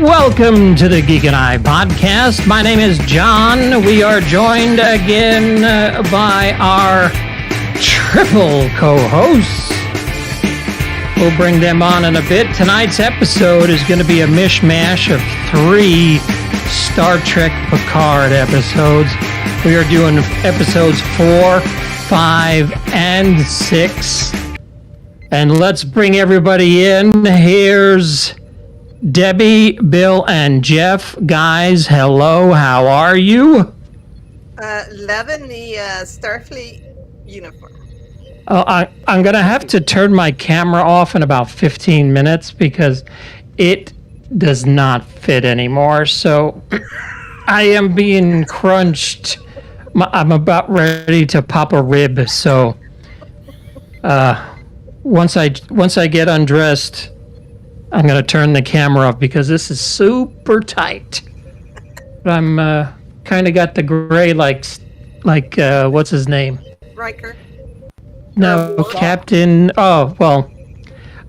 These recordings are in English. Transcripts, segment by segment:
Welcome to the Geek and I podcast. My name is John. We are joined again by our triple co-hosts. We'll bring them on in a bit. Tonight's episode is going to be a mishmash of 3 Star Trek Picard episodes. We are doing episodes 4, 5, and 6. And let's bring everybody in. Here's Debbie, Bill, and Jeff. Guys, hello. How are you? Loving the Starfleet uniform. I'm going to have to turn my camera off in about 15 minutes because it does not fit anymore. So I am being crunched. I'm about ready to pop a rib. So once I get undressed, I'm going to turn the camera off because this is super tight. I'm kind of got the gray like what's his name? Riker. No, Captain. Oh, well,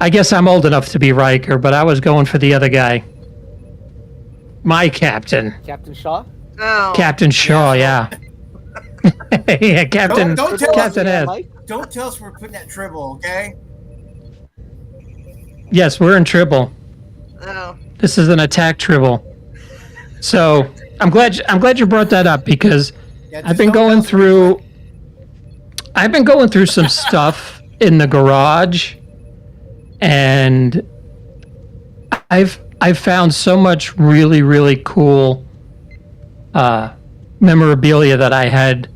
I guess I'm old enough to be Riker, but I was going for the other guy. My captain. Captain Shaw? Oh. Captain Shaw, yeah. Yeah, Captain. Don't tell Captain us, S. Don't tell us we're putting that tribble, okay? Yes, we're in Tribble. Oh. This is an attack Tribble. So I'm glad you brought that up because I've been going through some stuff in the garage, and I've found so much really, really cool memorabilia that I had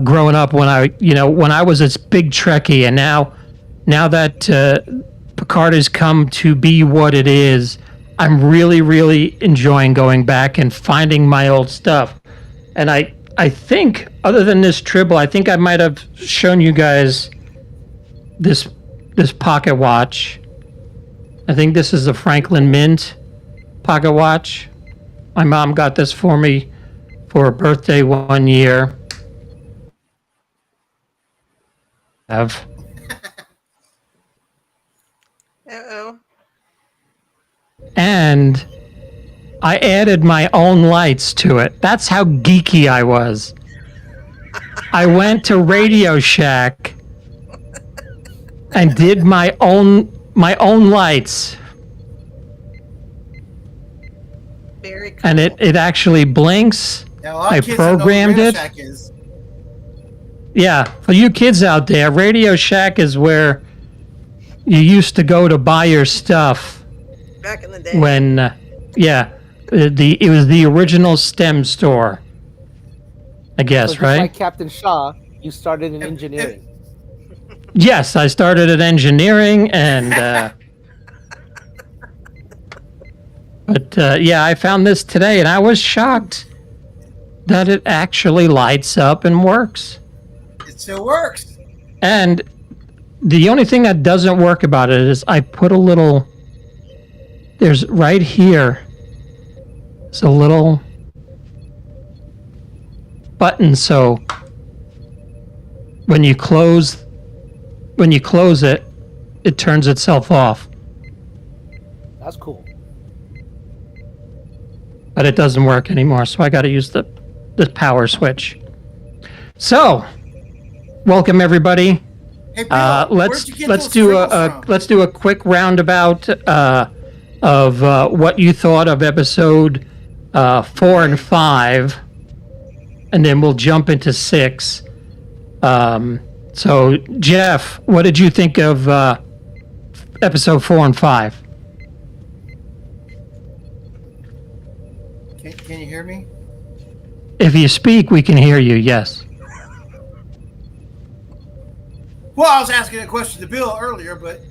growing up when I was this big Trekkie, and now that Picard has come to be what it is, I'm really, really enjoying going back and finding my old stuff. And I think, other than this Tribble, I think I might have shown you guys this pocket watch. I think this is a Franklin Mint pocket watch. My mom got this for me for a birthday one year. Uh-oh. And I added my own lights to it. That's how geeky I was. I went to Radio Shack and did my own lights. Very cool. And it actually blinks. Now, a lot of I kids don't know what programmed Radio it. Shack is. Yeah, for you kids out there, Radio Shack is where you used to go to buy your stuff Back in the day. when, it was the original STEM store, I guess, So just right? like Captain Shaw, you started in engineering. Yes, I started at engineering, and but I found this today, and I was shocked that it actually lights up and works. It still works. And the only thing that doesn't work about it is I put a little. There's right here. It's a little button, so when you close it, it turns itself off. That's cool. But it doesn't work anymore, so I got to use the power switch. So, welcome everybody. Hey, Bill, Let's where'd you get let's those do tribbles from? a quick roundabout of what you thought of episode 4 and 5, and then we'll jump into 6. So, Jeff, what did you think of episode 4 and 5? Can you hear me? If you speak, we can hear you. Yes. Well, I was asking a question to Bill earlier, but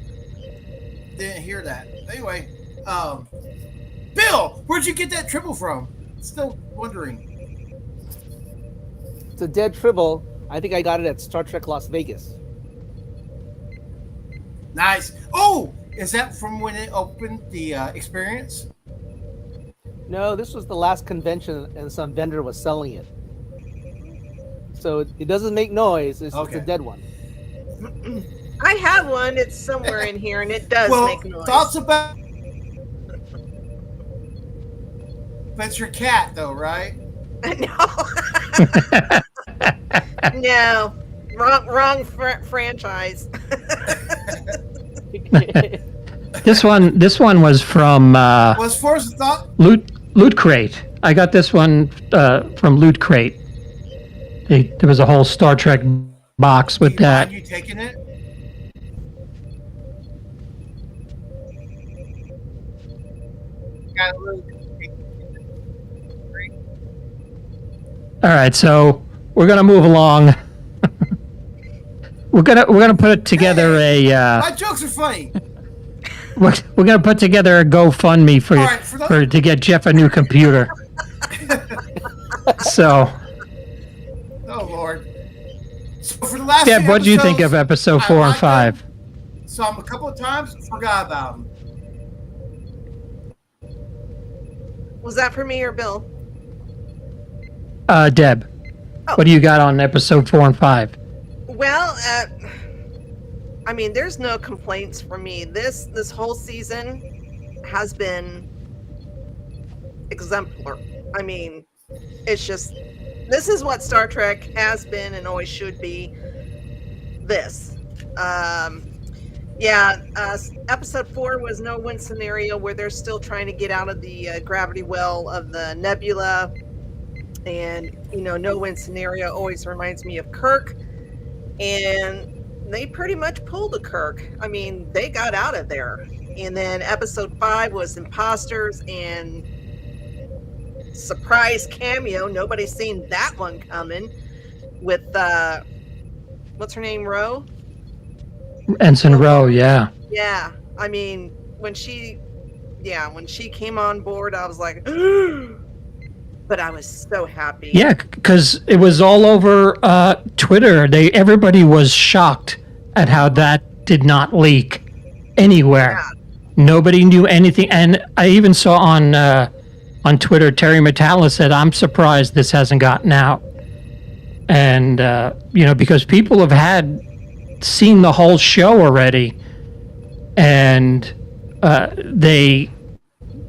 didn't hear that. Anyway, Bill, where'd you get that tribble from? Still wondering. It's a dead Tribble. I think I got it at Star Trek Las Vegas. Nice. Oh, is that from when it opened the experience? No, this was the last convention and some vendor was selling it. So it doesn't make noise. It's a dead one. I have one. It's somewhere in here, and it does Well, make noise. thoughts about But it's your cat, though, right? No. No. Wrong franchise. This one was from Was Forrest thought? Loot Crate. I got this one from Loot Crate. There was a whole Star Trek box with that. Are you taking it? All right, so we're gonna move along. we're gonna put together My jokes are funny. we're gonna put together a GoFundMe for to get Jeff a new computer. So. Oh Lord. So for the last Deb, what do you think of episode 4 and 5? Saw them a couple of times, forgot about them. Was that for me or Bill? Deb, what do you got on episode 4 and 5? Well, I mean, there's no complaints from me. This whole season has been exemplar. I mean, it's just, this is what Star Trek has been and always should be. This. Episode 4 was no win scenario where they're still trying to get out of the gravity well of the nebula. And, no win scenario always reminds me of Kirk. And they pretty much pulled a Kirk. I mean, they got out of there. And then episode 5 was imposters and surprise cameo. Nobody's seen that one coming with what's her name, Rowe? Ensign Rowe, yeah. Yeah. I mean, when she came on board, I was like, but I was so happy. Yeah, because it was all over Twitter. Everybody was shocked at how that did not leak anywhere. Yeah. Nobody knew anything, and I even saw on Twitter, Terry Metalis said, "I'm surprised this hasn't gotten out." And because people have seen the whole show already, and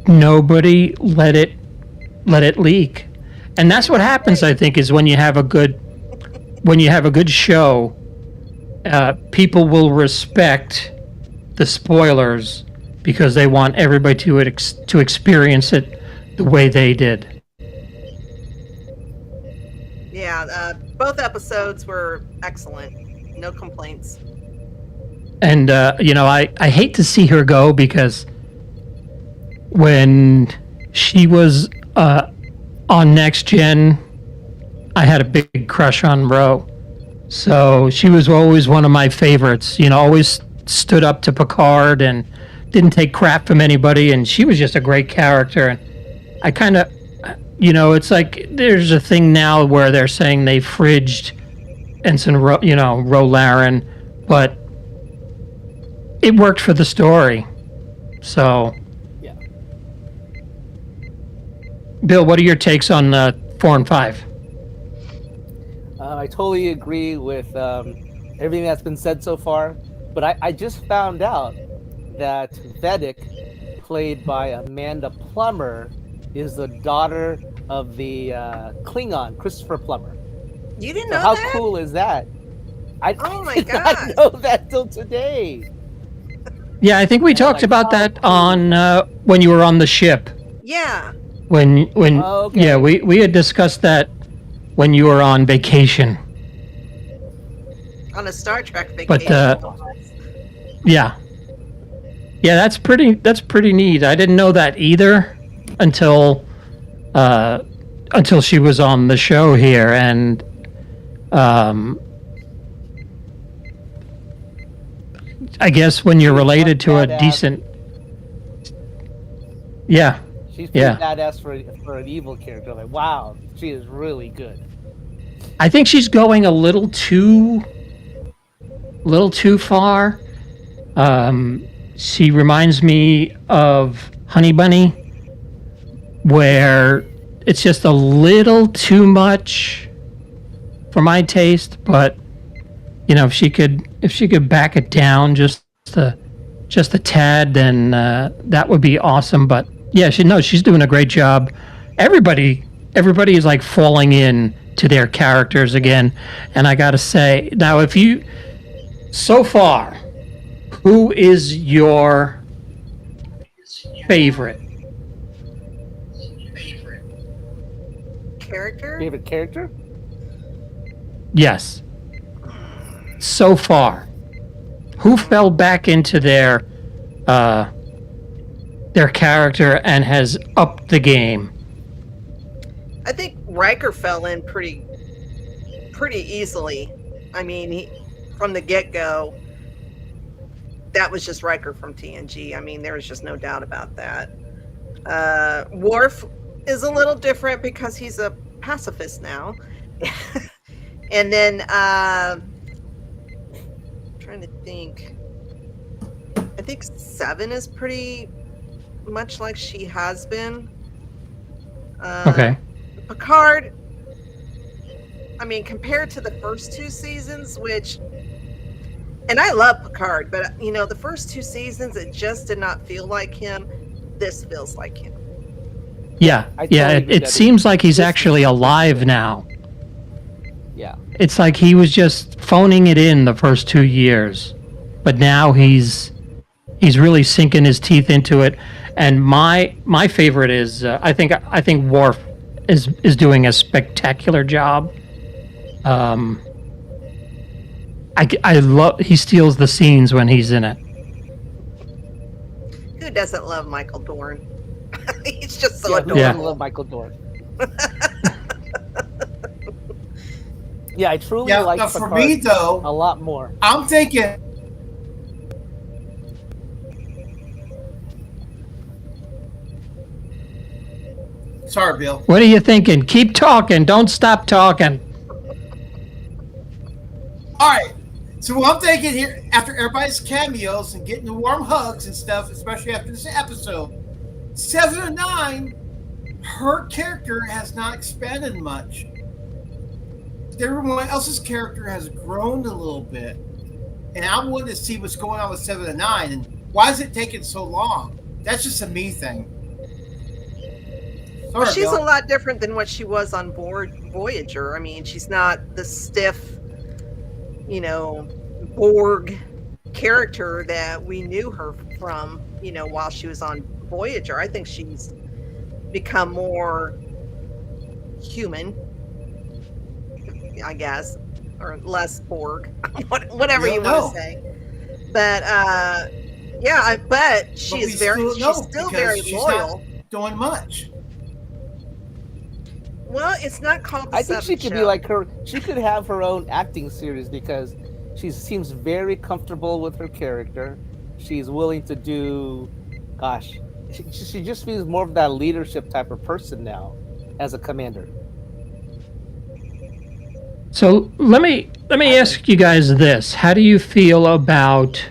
nobody let it leak. And that's what happens, I think, is when you have a good show, people will respect the spoilers because they want everybody to experience it the way they did. Yeah, both episodes were excellent. No complaints. And I hate to see her go, because when she was on Next Gen, I had a big crush on Ro. So she was always one of my favorites. Always stood up to Picard and didn't take crap from anybody. And she was just a great character. And I kind of, it's like there's a thing now where they're saying they fridged Ensign Ro Laren, but it worked for the story. So. Bill, what are your takes on 4 and 5? I totally agree with everything that's been said so far, but I just found out that Vedic, played by Amanda Plummer, is the daughter of the Klingon, Christopher Plummer. You didn't know how that? How cool is that? Oh my did God. not know that till today. Yeah, I think we talked about that on when you were on the ship. Yeah. When okay. Yeah, we had discussed that when you were on vacation. On a Star Trek vacation. But yeah, that's pretty neat. I didn't know that either until she was on the show here, and I guess when you're related to a decent, yeah. She's pretty badass for an evil character. Like, wow, she is really good. I think she's going a little too far. She reminds me of Honey Bunny, where it's just a little too much for my taste. But if she could back it down just a tad, then that would be awesome. But yeah, she's doing a great job. everybody is like falling in to their characters again. And I gotta say, now if you, so far, who is your favorite? Character? Favorite character? Yes. So far, who fell back into their character and has upped the game? I think Riker fell in pretty easily. I mean, from the get-go, that was just Riker from TNG. I mean, there was just no doubt about that. Worf is a little different because he's a pacifist now. And then trying to think. I think Seven is pretty much like she has been. Okay. Picard, I mean, compared to the first two seasons, which, and I love Picard, but you know, the first two seasons, it just did not feel like him. This feels like him. Yeah, it seems like he's actually alive now. Yeah. It's like he was just phoning it in the first 2 years, but now he's really sinking his teeth into it. And my favorite is I think Worf is doing a spectacular job. I love, he steals the scenes when he's in it. Who doesn't love Michael Dorn? He's just so Who adorable. doesn't love Michael Dorn? Yeah, I truly like now Picard for me though, a lot more. I'm thinking. Sorry, Bill. What are you thinking? Keep talking. Don't stop talking. All right. So what I'm thinking here, after everybody's cameos and getting the warm hugs and stuff, especially after this episode, 7 and 9, her character has not expanded much. Everyone else's character has grown a little bit. And I wanted to see what's going on with 7 and 9, and why is it taking so long? That's just a me thing. Sorry, She's Bill. a lot different than what she was on board Voyager. I mean, she's not the stiff, you know, Borg character that we knew her from, you know, while she was on Voyager. I think she's become more human, I guess, or less Borg, whatever you want to say. But yeah, but she's still very loyal. Not doing much. Well, it's not called the I think she Seventh could Show. be like her. She could have her own acting series because she seems very comfortable with her character. She's willing to do, gosh, she just feels more of that leadership type of person now as a commander. So let me ask you guys this: how do you feel about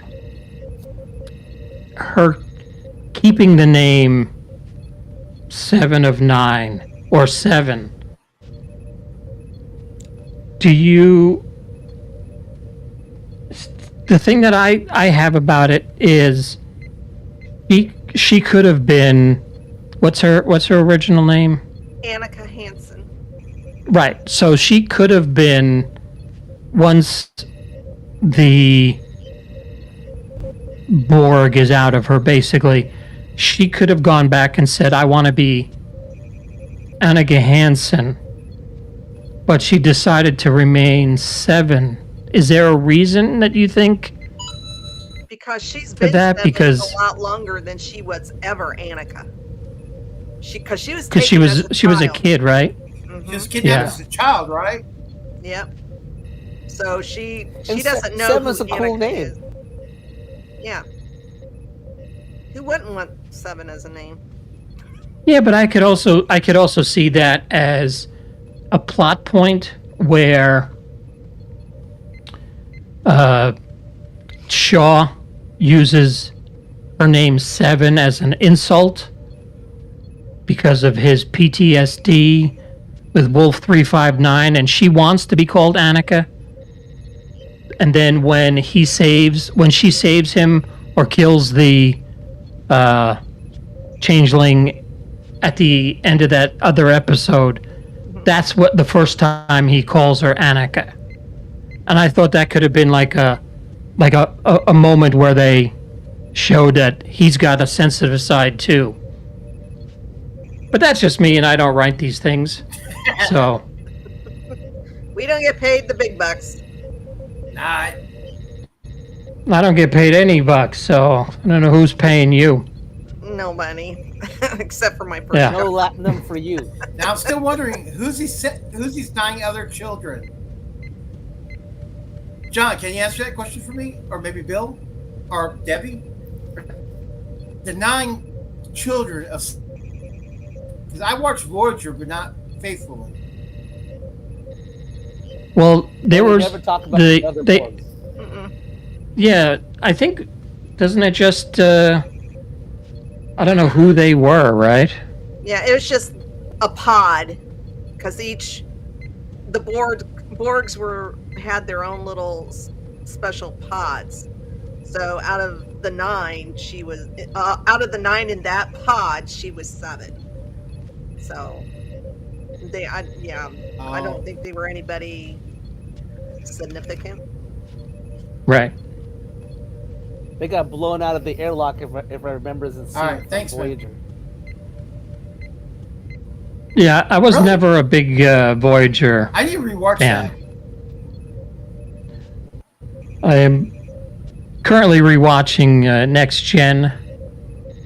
her keeping the name 7 of 9 or 7? Do you? The thing that I have about it is she could have been, what's her original name? Annika Hansen. Right. So she could have been, once the Borg is out of her, basically, she could have gone back and said, I want to be Annika Hansen. But she decided to remain 7. Is there a reason that you think? Because she's For been that, Seven because- a lot longer than she was ever Annika. Because she was Because taken as she was a child. kid, right? Mhm. She was kidnapped Yeah. as a child, right? Yep. So she And doesn't know Seven's who a cool Annika name. is. Yeah. Who wouldn't want 7 as a name? Yeah, but I could also see that as a plot point where Shaw uses her name 7 as an insult because of his PTSD with Wolf 359, and she wants to be called Annika. And then when she saves him or kills the changeling at the end of that other episode, that's what the first time he calls her Annika. And I thought that could have been like a moment where they showed that he's got a sensitive side too. But that's just me, and I don't write these things. So We don't get paid the big bucks. Nah, I don't get paid any bucks, so I don't know who's paying you. No money, except for my first Yeah. No job. latinum for you. now I'm still wondering who's these 9 other children. John, can you answer that question for me, or maybe Bill, or Debbie? The 9 children of. Because I watched Voyager, but not faithfully. Well, there We was never talk about the other Borgs. Mm-mm. yeah. I think doesn't it just I don't know who they were, right? Yeah, it was just a pod, because the Borgs had their own little special pods. So out of the 9, she was out of the 9 in that pod, she was 7. So I don't think they were anybody significant. Right. They got blown out of the airlock, if I remember the scene All right, from thanks, man. Voyager. Yeah, I was Really? never a big Voyager I need to rewatch fan. I am currently rewatching Next Gen,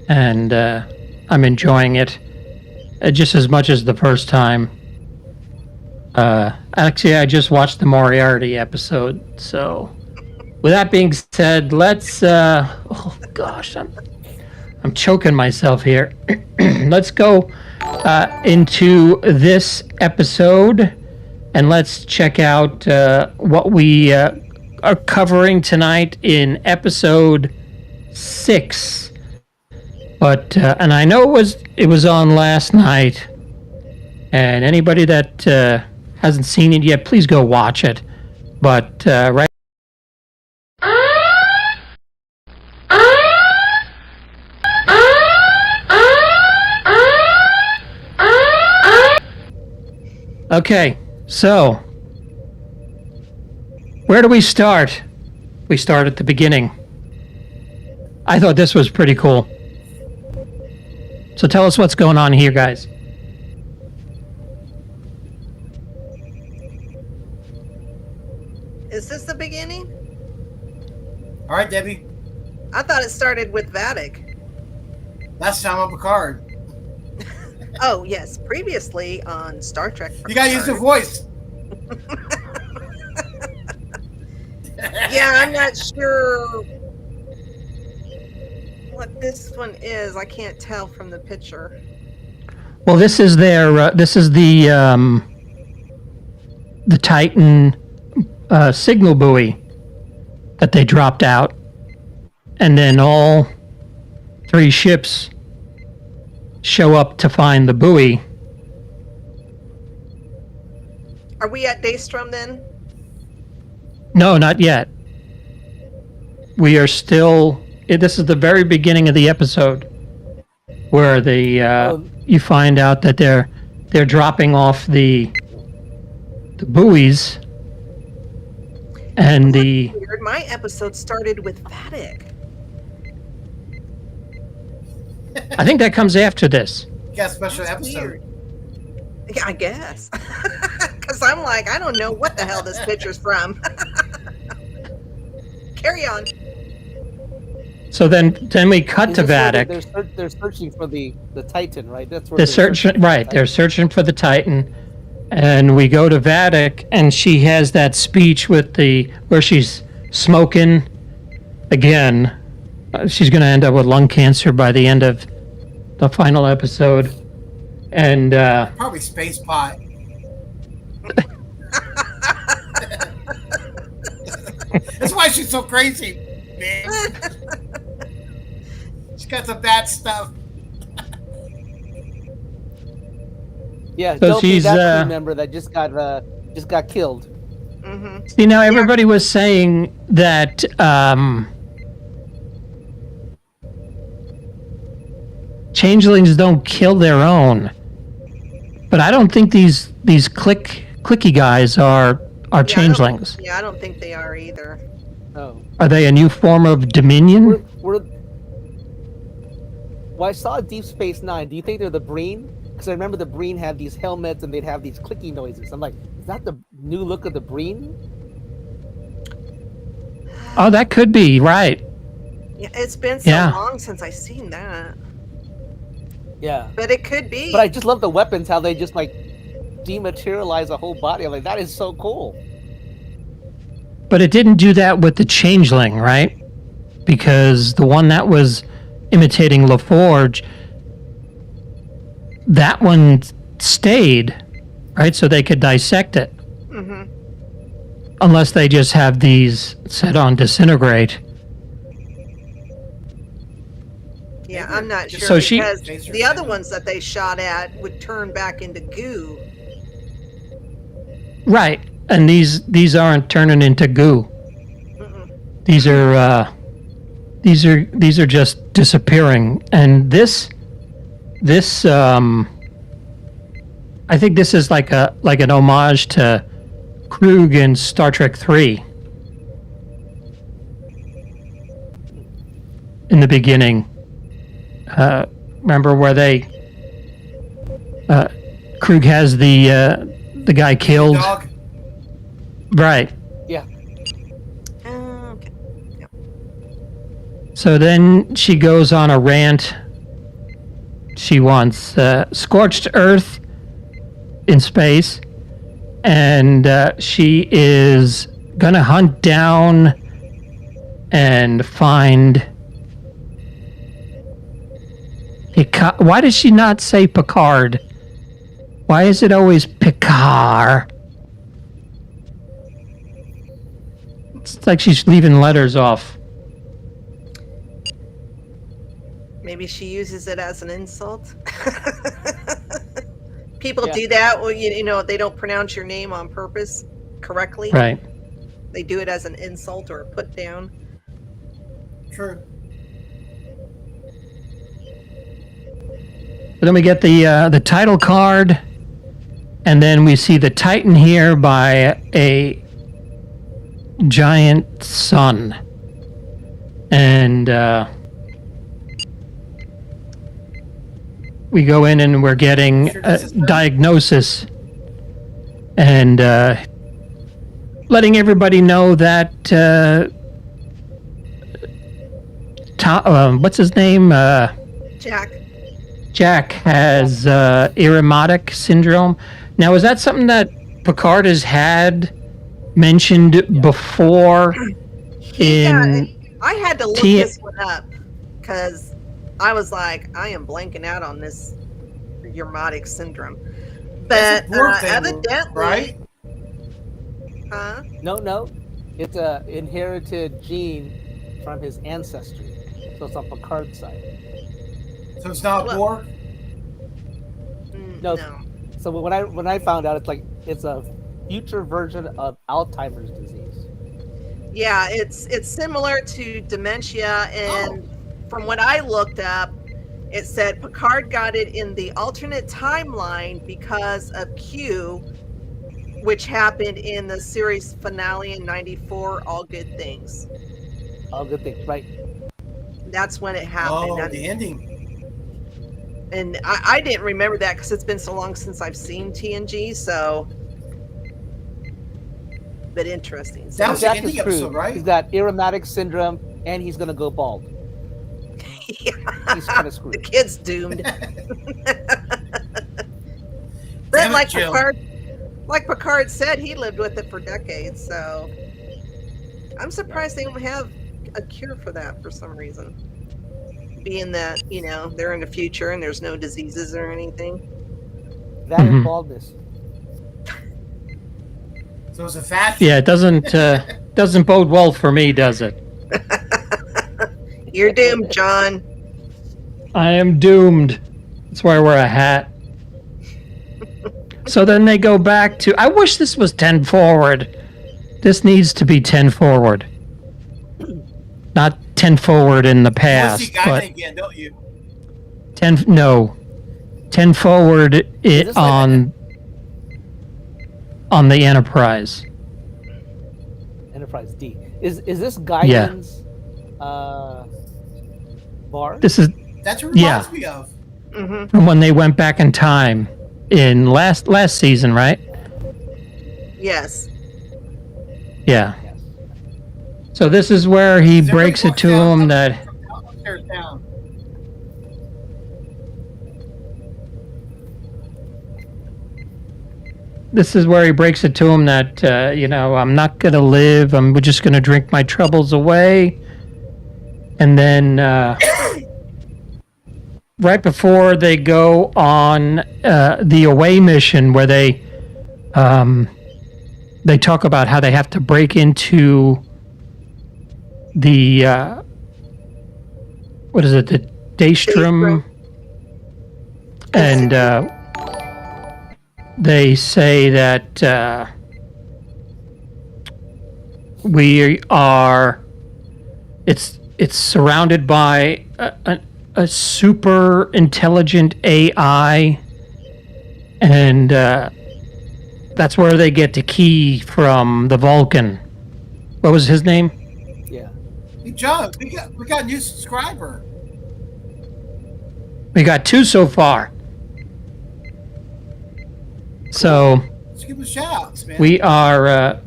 and I'm enjoying it just as much as the first time. Actually, I just watched the Moriarty episode, so with that being said, let's oh gosh, I'm choking myself here. Let's go into this episode, and let's check out what we are covering tonight in episode 6. But and I know it was on last night, and anybody that hasn't seen it yet, please go watch it. But right. Okay, so where do we start? We start at the beginning. I thought this was pretty cool. So tell us what's going on here, guys. Is this the beginning? All right, Debbie. I thought it started with Vatic. Last time on Picard. Oh yes, previously on Star Trek. You gotta use the voice. Yeah, I'm not sure what this one is. I can't tell from the picture. Well, this is their. This is the Titan signal buoy that they dropped out, and then all 3 ships show up to find the buoy. Are we at Daystrom then? No, not yet. We are still. This is the very beginning of the episode, where you find out that they're dropping off the buoys, and the. Weird. My episode started with Vatic. I think that comes after this. You got a special That's episode. weird. Yeah, I guess. Because I'm like, I don't know what the hell this picture's from. Carry on. So then we cut Is to this where Vatic. They're searching for the Titan, right? That's where They're searching, right? They're searching for the Titan, and we go to Vatic, and she has that speech with where she's smoking again. She's going to end up with lung cancer by the end of the final episode, and Probably space pot. That's why she's so crazy, man. She got some bad stuff. Yeah, So don't be she's, that crew member that just got killed. Mm-hmm. see now everybody was saying that changelings don't kill their own. But I don't think these clicky guys are changelings. I don't think they are either. Oh. Are they a new form of Dominion? Well, I saw Deep Space Nine. Do you think they're the Breen? Because I remember the Breen had these helmets and they'd have these clicky noises. I'm like, is that the new look of the Breen? Oh, that could be, right. Yeah, it's been so long since I've seen that. Yeah. But it could be. But I just love the weapons, how they just like dematerialize a whole body. I'm like, that is so cool. But it didn't do that with the changeling, right? Because the one that was imitating LaForge, that one stayed, right? So they could dissect it. Mm-hmm. Unless they just have these set on disintegrate. Yeah, I'm not sure, So because the other ones that they shot at would turn back into goo. Right. And these aren't turning into goo. Mm-mm. These are just disappearing. And this I think this is like an homage to Krug in Star Trek 3. In the beginning. Remember where Krug has the guy killed? Dog. Right. Yeah. Okay. Yeah. So then she goes on a rant. She wants scorched earth in space, and she is gonna hunt down and find Picard. Why does she not say Picard? Why is it always Picard? It's like she's leaving letters off. Maybe she uses it as an insult. People do that. Well, you know, they don't pronounce your name on purpose correctly. Right. They do it as an insult or a put down. True. But then we get the title card, and then we see the Titan here by a giant sun, and we go in and we're getting a diagnosis, and letting everybody know that what's his name? Jack has Irematic syndrome. Now, is that something that Picard has had mentioned before? I had to look this one up because I was like, I am blanking out on this Irematic syndrome. But evidently, right? Huh? No. It's a inherited gene from his ancestry. So it's on Picard's side. So it's not Borg? No. So when I found out, it's a future version of Alzheimer's disease. Yeah, it's similar to dementia, and from what I looked up, it said Picard got it in the alternate timeline because of Q, which happened in the series finale in '94. All Good Things. All Good Things, right? That's when it happened. Oh, the ending. And I didn't remember that because it's been so long since I've seen TNG. So, but interesting. That was the Jack ending is episode, true. right? He's got Irematic syndrome, and he's gonna go bald. Yeah. He's kind of screwed. The kid's doomed. But Damn it, like Jill. Picard said, he lived with it for decades. So I'm surprised they don't have a cure for that for some reason. Being that, you know, they're in the future and there's no diseases or anything. That and baldness. So it's a fact. Yeah, it doesn't bode well for me, does it? You're doomed, John. I am doomed. That's why I wear a hat. So then they go back to... I wish this was 10 forward. This needs to be 10 forward. Not 10 forward in the You want to past. see Guy But again, don't you? 10 forward it on the Enterprise. Enterprise D. Is this Guyan's bar? This is That's what it reminds me of. from when they went back in time in last season, right? Yes. Yeah. Yes. So this is where he breaks it to him that Down. this is where he breaks it to him that I'm not gonna live. I'm just gonna drink my troubles away, and then right before they go on the away mission, where they talk about how they have to break into the what is it, the Daystrom, and they say that we are. It's surrounded by a super intelligent AI, and that's where they get the key from the Vulcan. What was his name? Yeah. Hey, John, we got a new subscriber. We got 2 so far. So Let's give him a shout out, man. we are.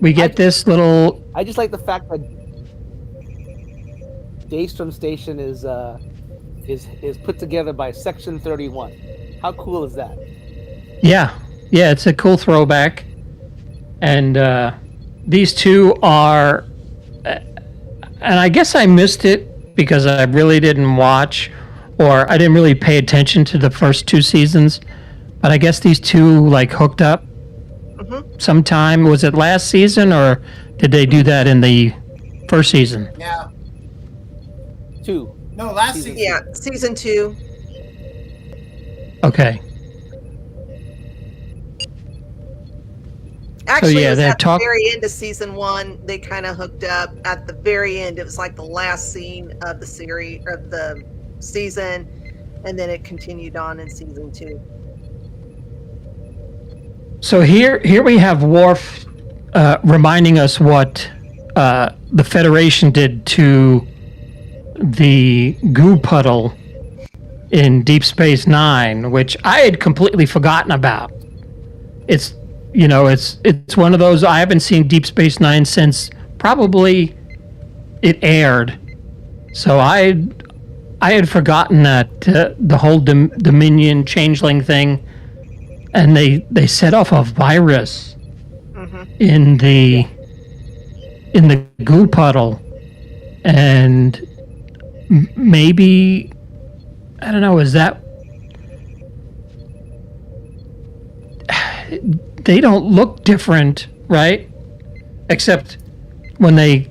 We get this little. I just like the fact that Daystrom Station is put together by Section 31. How cool is that? Yeah, it's a cool throwback, and these 2 are. And I guess I missed it because I really didn't watch, or I didn't really pay attention to the first 2 seasons. But I guess these 2 like hooked up sometime. Was it last season, or did they do that in the first season? Yeah. 2. No, last season. Yeah, season 2. Okay. Actually, yeah, it was they at talk- the very end of season 1. They kind of hooked up at the very end. It was like the last scene of the series, of the season, and then it continued on in season 2. So here we have Worf reminding us what the Federation did to the goo puddle in Deep Space Nine, which I had completely forgotten about. It's one of those. I haven't seen Deep Space Nine since probably it aired, so I had forgotten that the whole Dominion changeling thing. And they set off a virus in the goo puddle, and maybe I don't know. Is that they don't look different, right? Except when they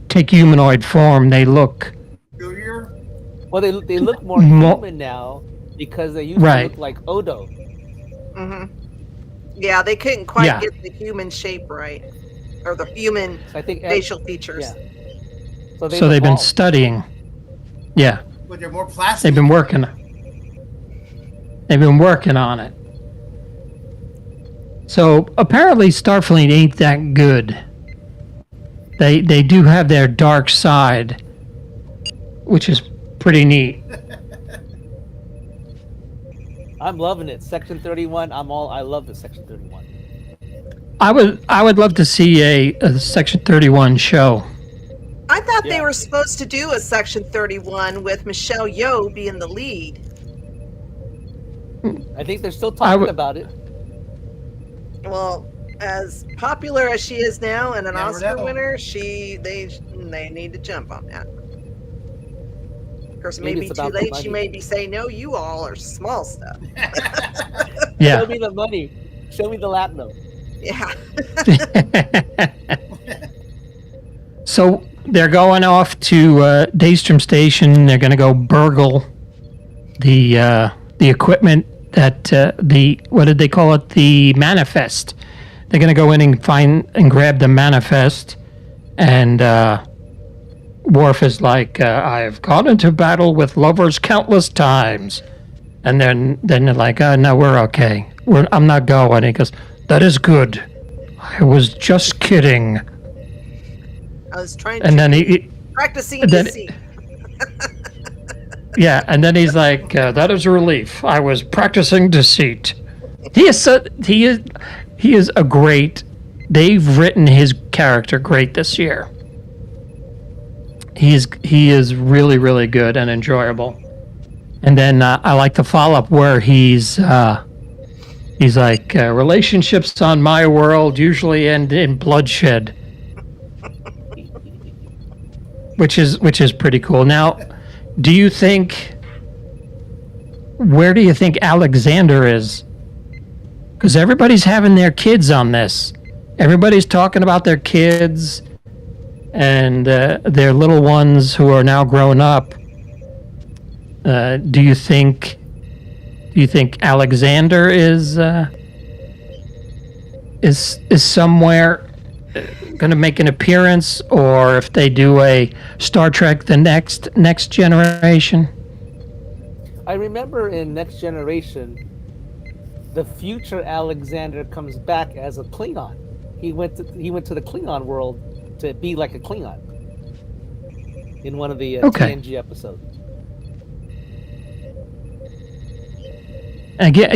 take humanoid form, they look. Well, they look more human now because they used to look like Odo. Yeah, they couldn't quite get the human shape right, or the human facial features. Yeah. So they've been studying. Yeah. But they're more plastic. They've been working on it. So apparently Starfleet ain't that good. They do have their dark side, which is pretty neat. I'm loving it. Section 31. I love the Section 31. I would love to see a Section 31 show. I thought they were supposed to do a Section 31 with Michelle Yeoh being the lead. I think they're still talking about it. Well, as popular as she is now and an Oscar winner, they need to jump on that. Of course, it may be too late. She may be saying, "No, you all are small stuff." Yeah. Show me the money. Show me the platinum. Yeah. So they're going off to Daystrom Station. They're going to go burgle the equipment that what did they call it? The manifest. They're going to go in and grab the manifest, and Worf is like, I've gone into battle with lovers countless times. And then they're like, no, we're okay. I'm not going. He goes, that is good. I was just kidding. I was trying And to then he practicing then- deceit. yeah, and then he's like, that is a relief. I was practicing deceit. He is a great. They've written his character great this year. He is really, really good and enjoyable. And then I like the follow-up where he's like, relationships on my world usually end in bloodshed, which is pretty cool. Now, where do you think Alexander is? Because everybody's having their kids on this. Everybody's talking about their kids and their little ones who are now grown up. Do you think Alexander is somewhere going to make an appearance, or if they do a Star Trek the next generation? I remember in Next Generation, the future Alexander comes back as a Klingon. He went to the Klingon world to be like a Klingon in one of the TNG episodes. Again,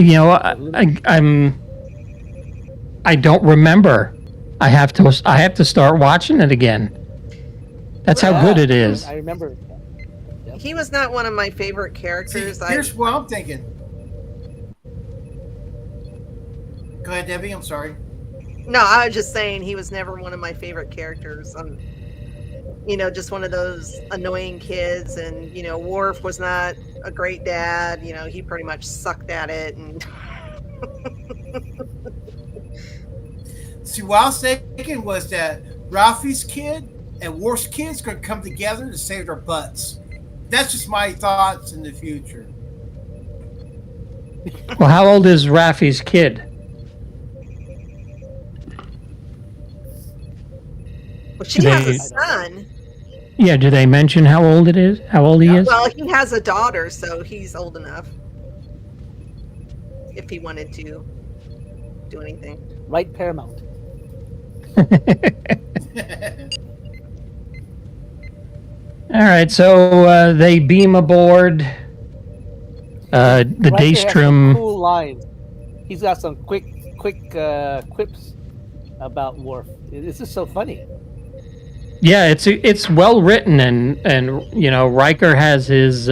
I don't remember. I have to start watching it again. That's how good it is. I remember. He was not one of my favorite characters. See, here's what I'm thinking. Go ahead, Debbie. I'm sorry. No, I was just saying he was never one of my favorite characters. Just one of those annoying kids, and Worf was not a great dad. He pretty much sucked at it. And see, what I was thinking was that Ralphie's kid and Worf's kid's going to come together to save their butts. That's just my thoughts in the future. Well, how old is Raffi's kid? well, she has a son. Yeah, do they mention how old it is? How old he is? Well, he has a daughter, so he's old enough if he wanted to do anything. Right, Paramount. All right, so they beam aboard the Riker has some Daystrom. cool lines. He's got some quick quips about Worf. This is so funny. Yeah, it's well written, and Riker has his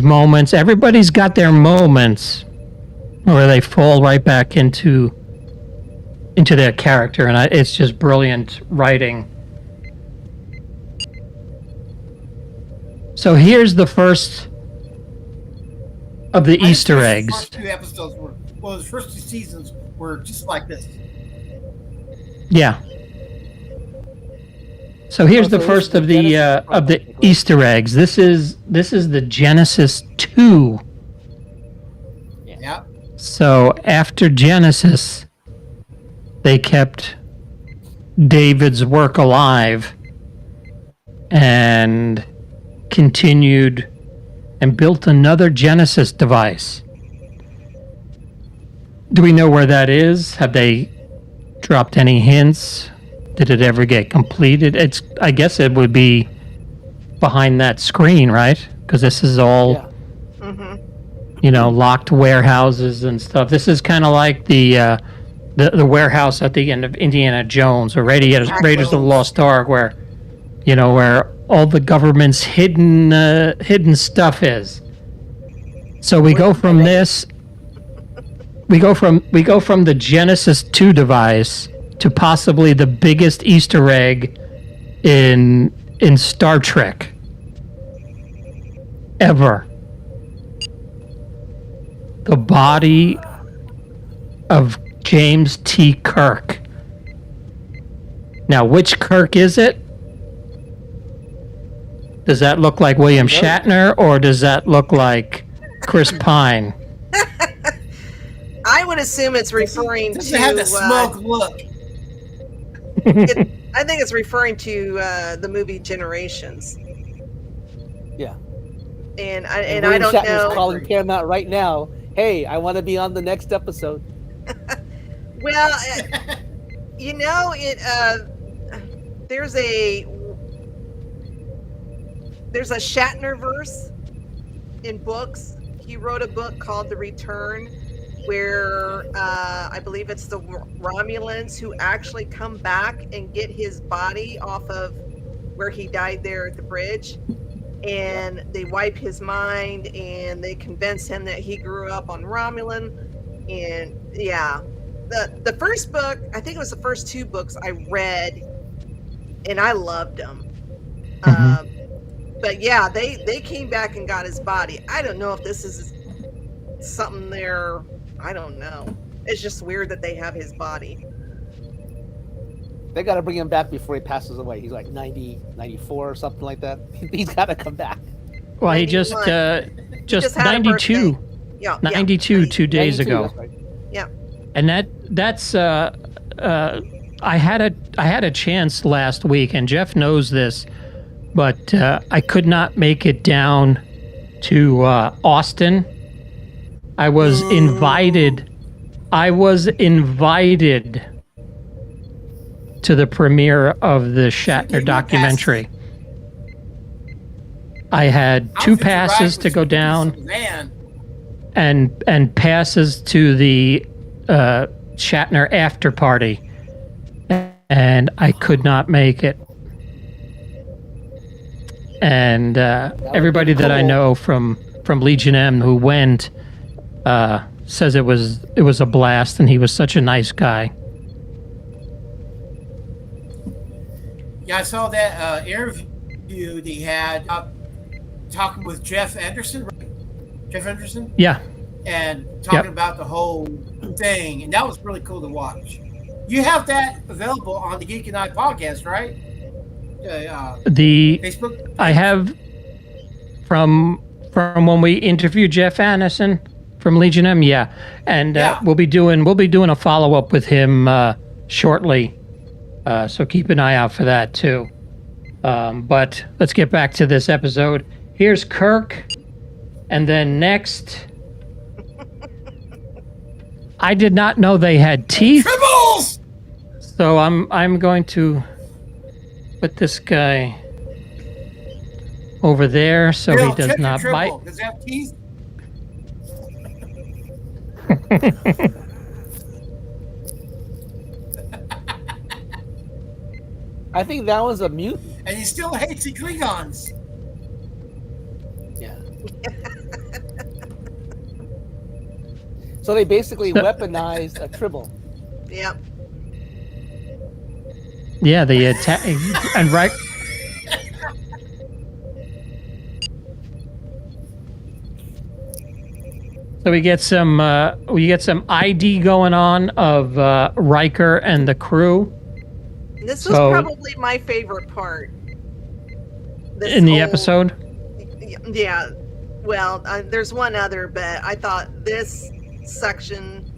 moments. Everybody's got their moments where they fall right back into their character, and it's just brilliant writing. So here's the first of the Easter eggs. The first two episodes the first two seasons were just like this. Yeah. So here's the first of the Easter eggs. This is the Genesis 2. Yeah. So after Genesis, they kept David's work alive and continued and built another Genesis device. Do we know where that is? Have they dropped any hints? Did it ever get completed? I guess it would be behind that screen, right? Because this is all, locked warehouses and stuff. This is kind of like the warehouse at the end of Indiana Jones or Raiders of the Lost Ark, where all the government's hidden stuff is. So we go from this. We go from the Genesis 2 device to possibly the biggest Easter egg in Star Trek ever. The body of James T. Kirk. Now, which Kirk is it? Does that look like William Shatner, or does that look like Chris Pine? I would assume it's referring Does to it have the smoke look? I think it's referring to the movie Generations. Yeah. And William I don't Shatner's know. calling Paramount right now. Hey, I want to be on the next episode. Well, you know, there's a Shatnerverse in books. He wrote a book called The Return, where I believe it's the Romulans who actually come back and get his body off of where he died there at the bridge, and they wipe his mind and they convince him that he grew up on Romulan. And yeah, the first book, I think it was the first 2 books I read, and I loved them. But yeah, they came back and got his body. I don't know if this is something there. I don't know. It's just weird that they have his body. They got to bring him back before he passes away. He's like 90, 94 or something like that. He's got to come back. Well, he just had a 92. birthday. Yeah, 92 2 days 92, ago. that's right. Yeah. And that's I had a chance last week, and Jeff knows this, but I could not make it down to Austin. I was invited to the premiere of the Shatner documentary. I had 2 passes to go down, and passes to the Shatner after party, and I could not make it. And everybody that I know from Legion M who went says it was a blast, and he was such a nice guy. Yeah, I saw that interview that he had talking with Jeff Anderson, right? Jeff Anderson? Yeah. And talking about the whole thing. And that was really cool to watch. You have that available on the Geek and I podcast, right? The Facebook? I have from when we interviewed Jeff Anderson from Legion M, yeah. And we'll be doing a follow-up with him shortly. So keep an eye out for that too. But let's get back to this episode. Here's Kirk, and then next, I did not know they had teeth. Tribbles! So I'm going to put this guy over there so Bill, he does check not your bite. tribble. Does it have teeth? I think that was a mutant. And he still hates the Klingons. Yeah. So they basically weaponized a tribble. Yep. Yeah, the attack and right. So we get some ID going on of Riker and the crew. This was probably my favorite part. In the episode? Yeah. Well, there's one other, but I thought this section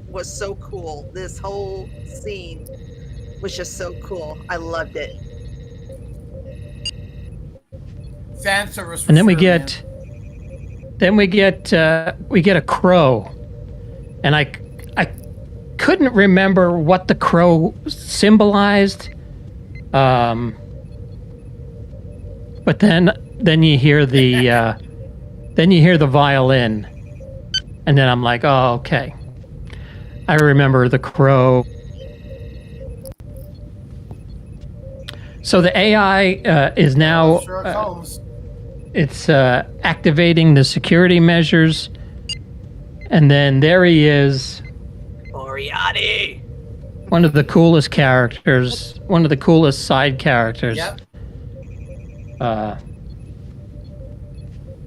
was so cool. This whole scene was just so cool. I loved it. Fan service. And then we get a crow, and I couldn't remember what the crow symbolized. But then you hear the violin, and then I'm like, oh, okay. I remember the crow. So the AI is now it's activating the security measures, and then there he is. Moriarty. One of the coolest characters, one of the coolest side characters. Yep.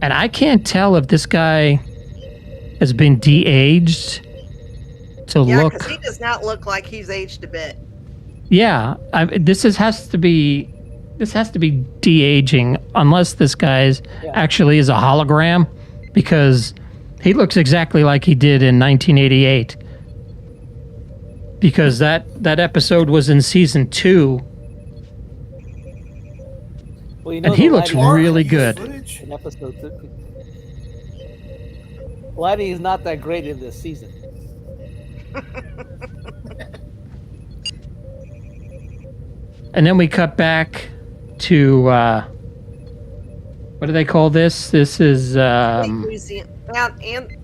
And I can't tell if this guy has been de-aged to look. Because he does not look like he's aged a bit. Yeah, this has to be de-aging, unless this guy's actually is a hologram, because he looks exactly like he did in 1988. Because that episode was in season 2, Well, you And he the looks lighting really Use good. footage. in episode 2. Lighting is not that great in this season. And then we cut back to what do they call this? This is Fleet Museum.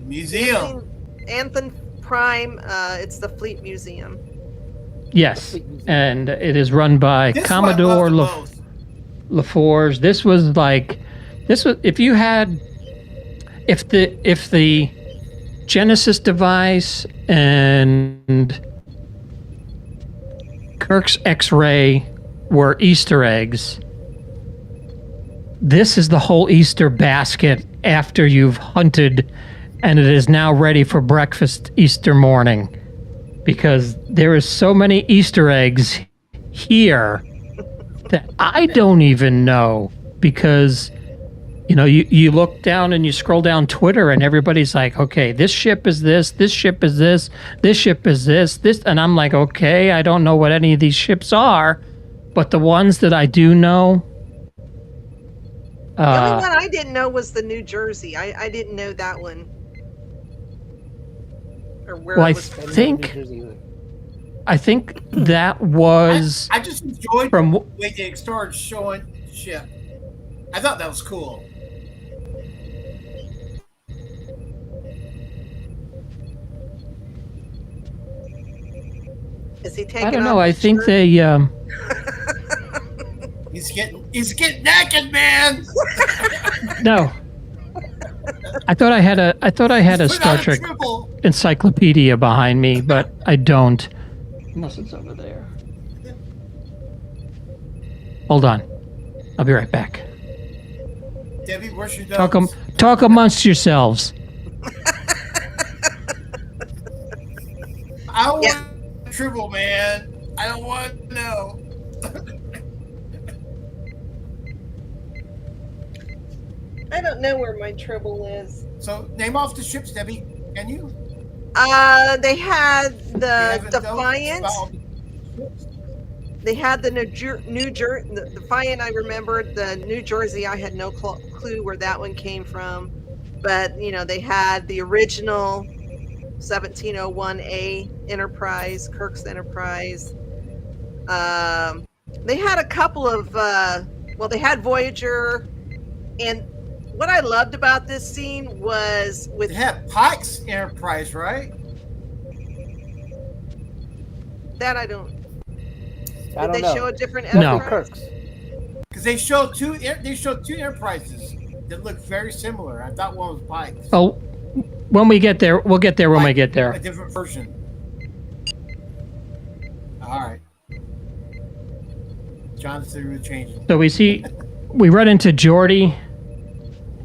Museum. Anthem Prime. It's the Fleet Museum. yes, and it is run by This Commodore one I love the most. LaForge. This was if you had if the Genesis device and Kirk's X-ray were Easter eggs, this is the whole Easter basket after you've hunted, and it is now ready for breakfast Easter morning, because there is so many Easter eggs here that I don't even know, because you look down and you scroll down Twitter and everybody's like, okay, this ship is this ship is this ship is this, and I'm like, okay, I don't know what any of these ships are, but the ones that I do know. The only one I didn't know was the New Jersey. I didn't know that one. Or where Well, it I was from. think that was I just enjoyed from the way they started showing the ship. I thought that was cool. Is he taking I don't off know. I his think shirt? they He's getting naked, man. no. I thought I had a Put Star out a Trek triple. encyclopedia behind me, but I don't. Unless it's over there. Hold on. I'll be right back. Debbie, where's your notes? Talk amongst yourselves. I don't want a triple, man. I don't want to know. I don't know where my Tribble is. So name off the ships, Debbie. Can you? They had You the have a note Defiant. about ships? They had the the Defiant. I remembered the New Jersey. I had no clue where that one came from, but they had the original 1701A Enterprise, Kirk's Enterprise. They had a couple of they had Voyager, and what I loved about this scene was with They had Pike's Enterprise, right? that I don't. I Did don't they know. show a different No. Enterprise? Kirk's. Because they showed two Enterprises that look very similar. I thought one was Pike's. Oh, when we get there, we'll get there when we get A there. different version. All right. John's theory was changing. So we run into Geordi,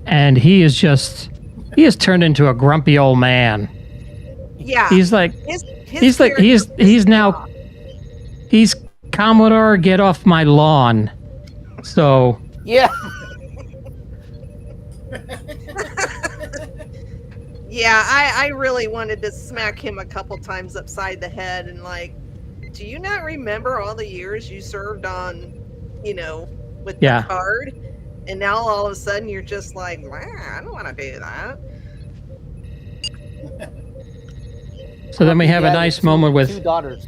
and he has turned into a grumpy old man. Yeah. He's like, His he's now, he's Commodore, get off my lawn. So Yeah. Yeah, I really wanted to smack him a couple times upside the head and do you not remember all the years you served on, with Yeah. Picard? And now all of a sudden you're just like, I don't want to do that. so then we have a Yeah, nice two- moment with two daughters.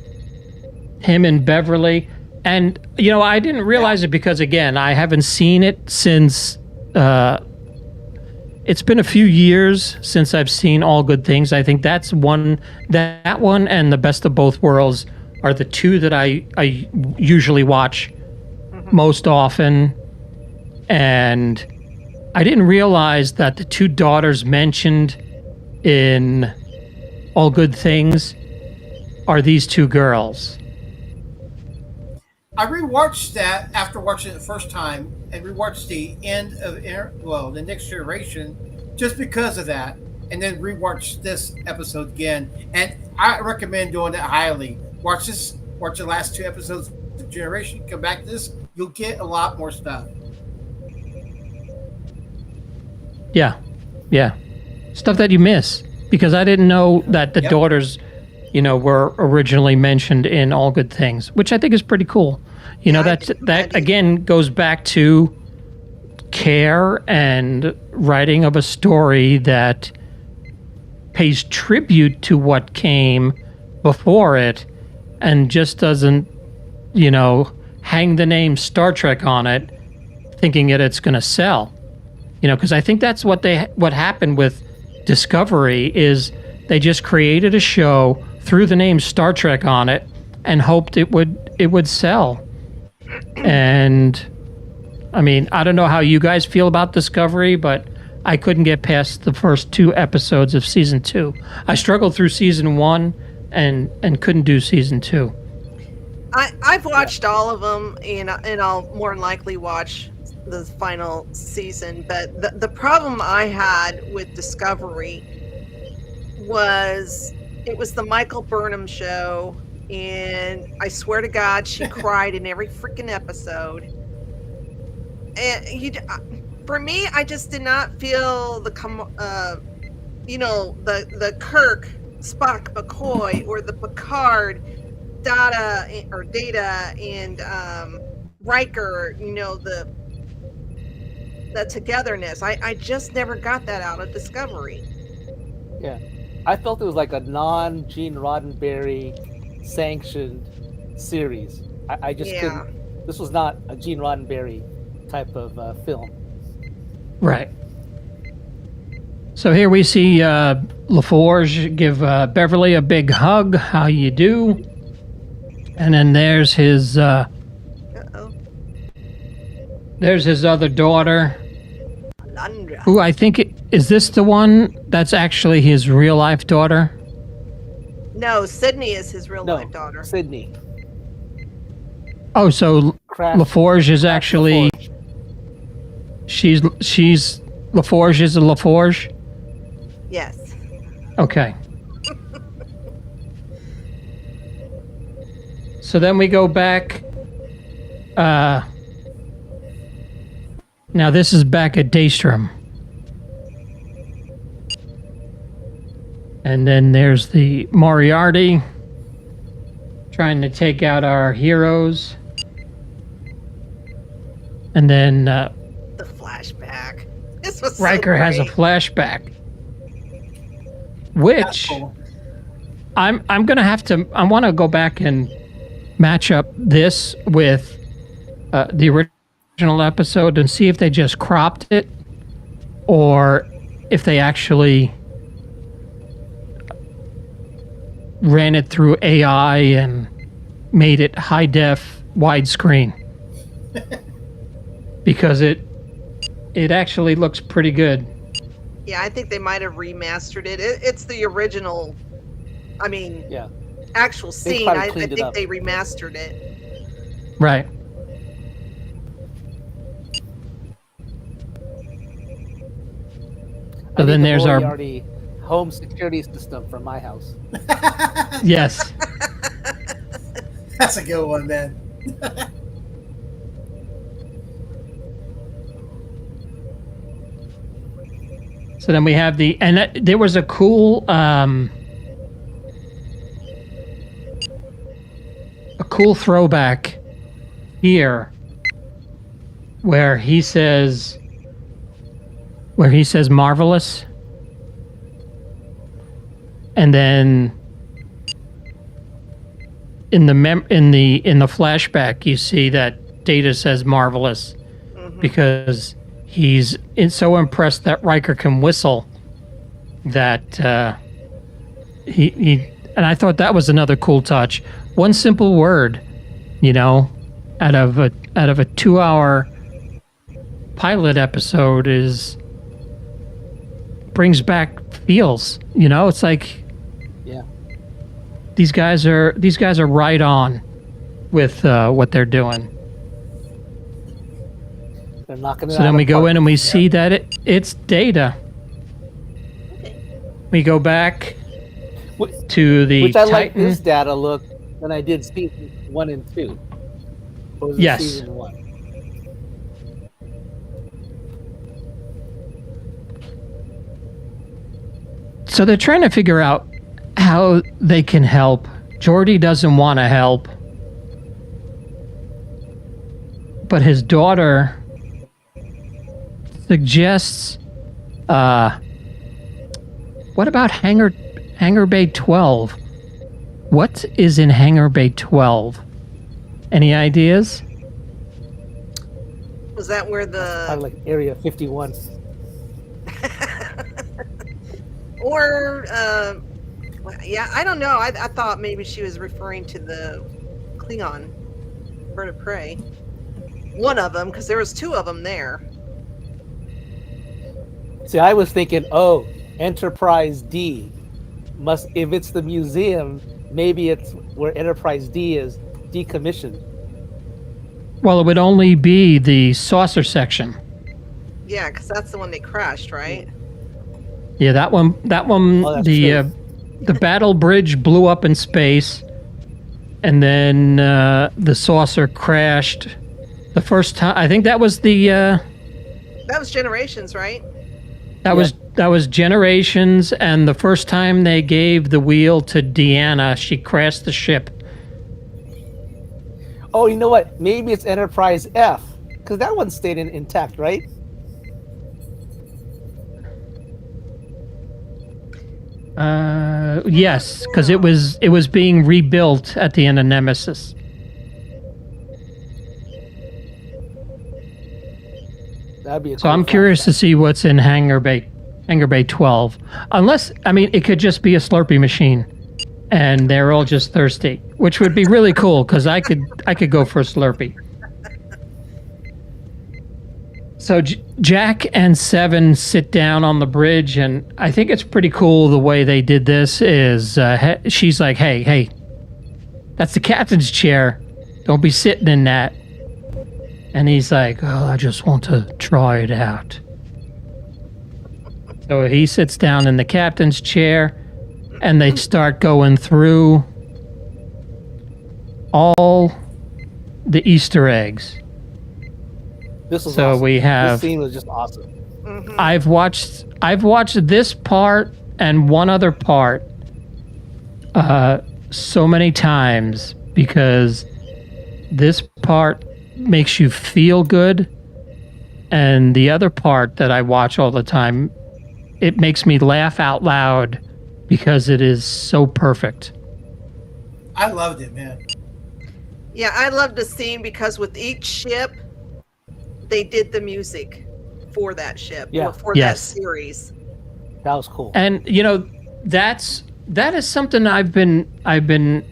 him and Beverly. And, I didn't realize it because, again, I haven't seen it since, it's been a few years since I've seen All Good Things. I think that one and The Best of Both Worlds are the two that I usually watch most often. And I didn't realize that the two daughters mentioned in All Good Things are these two girls. I rewatched that after watching it the first time and rewatched the end of the Next Generation just because of that, and then rewatched this episode again. And I recommend doing that highly. Watch the last two episodes of Generation, come back to this, you'll get a lot more stuff. Yeah. Stuff that you miss, because I didn't know that the Yep. daughters, were originally mentioned in All Good Things, which I think is pretty cool. Yeah, I that didn't- again goes back to care and writing of a story that pays tribute to what came before it and just doesn't, hang the name Star Trek on it, thinking that it's going to sell. Because I think that's what happened with Discovery is they just created a show, threw the name Star Trek on it, and hoped it would sell. And I mean, I don't know how you guys feel about Discovery, but I couldn't get past the first 2 episodes of season 2. I struggled through season 1 and couldn't do season 2. I've watched all of them, and I'll more than likely watch the final season. But the problem I had with Discovery was it was the Michael Burnham show, and I swear to God, she cried in every freaking episode. And for me, I just did not feel the Kirk, Spock, McCoy, or the Picard, Data and Riker. The togetherness. I just never got that out of Discovery. Yeah, I felt it was like a non-Gene Roddenberry sanctioned series. I just couldn't. This was not a Gene Roddenberry type of film. Right. So here we see LaForge give Beverly a big hug. How you do? And then there's his there's his other daughter, Alundra. who I think is this the one that's actually his real life daughter? No, Sydney is his real life daughter. Sydney. Oh, so LaForge is actually LaForge. she's LaForge is a LaForge? Yes. Okay. So then we go back. Now this is back at Daystrom. And then there's the Moriarty trying to take out our heroes. And then The flashback. This was so Riker has a great. flashback. Which Cool. I'm gonna have to. I want to go back and match up this with the original episode and see if they just cropped it or if they actually ran it through AI and made it high def widescreen. Because it actually looks pretty good. Yeah, I think they might have remastered it. It's the original. I mean, Yeah. actual They scene. probably I cleaned it think up. they remastered it. Right. So then there's our Moriarty home security system for my house. yes. That's a good one, man. So then we have there was a cool throwback here where he says marvelous, and then in the flashback you see that Data says marvelous because he's so impressed that Riker can whistle that he and I thought that was another cool touch. One simple word, out of a 2-hour pilot episode brings back feels. It's like Yeah. these guys are right on with what they're doing. They're knocking it So out then of we the go park. in and we see that it's Data. We go back to the Which I like Titan. this data look than I did season 1 and 2. Or was it Yes. Season 1? So they're trying to figure out how they can help. Geordi doesn't want to help. But his daughter suggests. What about Hangar Bay 12? What is in Hangar Bay 12? Any ideas? Was that where Probably like Area 51. Or, yeah, I don't know. I thought maybe she was referring to the Klingon bird of prey. One of them, because there was two of them there. See, I was thinking, oh, Enterprise D. If it's the museum, maybe it's where Enterprise D is decommissioned. Well, it would only be the saucer section. Yeah, because that's the one they crashed, right? Yeah, that one. Oh, that's true. The battle bridge blew up in space, and then the saucer crashed. The first time, I think that was the. That was Generations, right? That was Generations, and the first time they gave the wheel to Deanna, she crashed the ship. Oh, you know what? Maybe it's Enterprise F, because that one stayed intact, right? Yes, because it was being rebuilt at the end of Nemesis. That'd be a So cool I'm fact. curious to see what's in Hangar Bay 12. Unless, I mean, it could just be a Slurpee machine, and they're all just thirsty, which would be really cool because I could go for a Slurpee. So Jack and Seven sit down on the bridge, and I think it's pretty cool the way they did this. Is she's like, hey, that's the captain's chair. Don't be sitting in that. And he's like, oh, I just want to try it out. So he sits down in the captain's chair, and they start going through all the Easter eggs. This was So awesome. we have. This scene was just awesome. Mm-hmm. I've watched this part and one other part so many times because this part makes you feel good, and the other part that I watch all the time, it makes me laugh out loud because it is so perfect. I loved it, man. Yeah, I loved the scene because with each ship, they did the music for that ship Yeah. or for Yes. that series. That was cool. And that is something I've been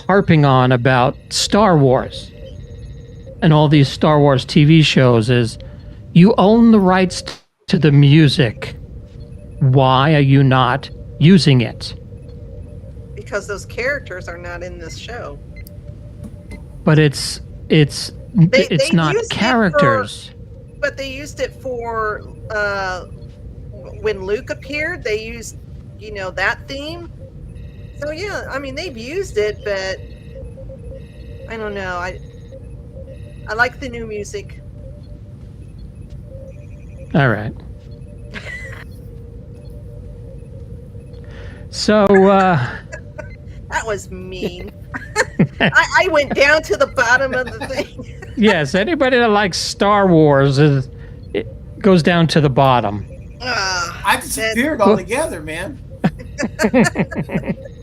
harping on about Star Wars and all these Star Wars TV shows is you own the rights to the music. Why are you not using it? Because those characters are not in this show. But it's They not used it characters. But they used it for when Luke appeared. They used, that theme. So yeah, I mean they've used it, but I don't know. I like the new music. All right. So That was mean. I went down to the bottom of the thing. yes, anybody that likes Star Wars it goes down to the bottom. I disappeared altogether, man.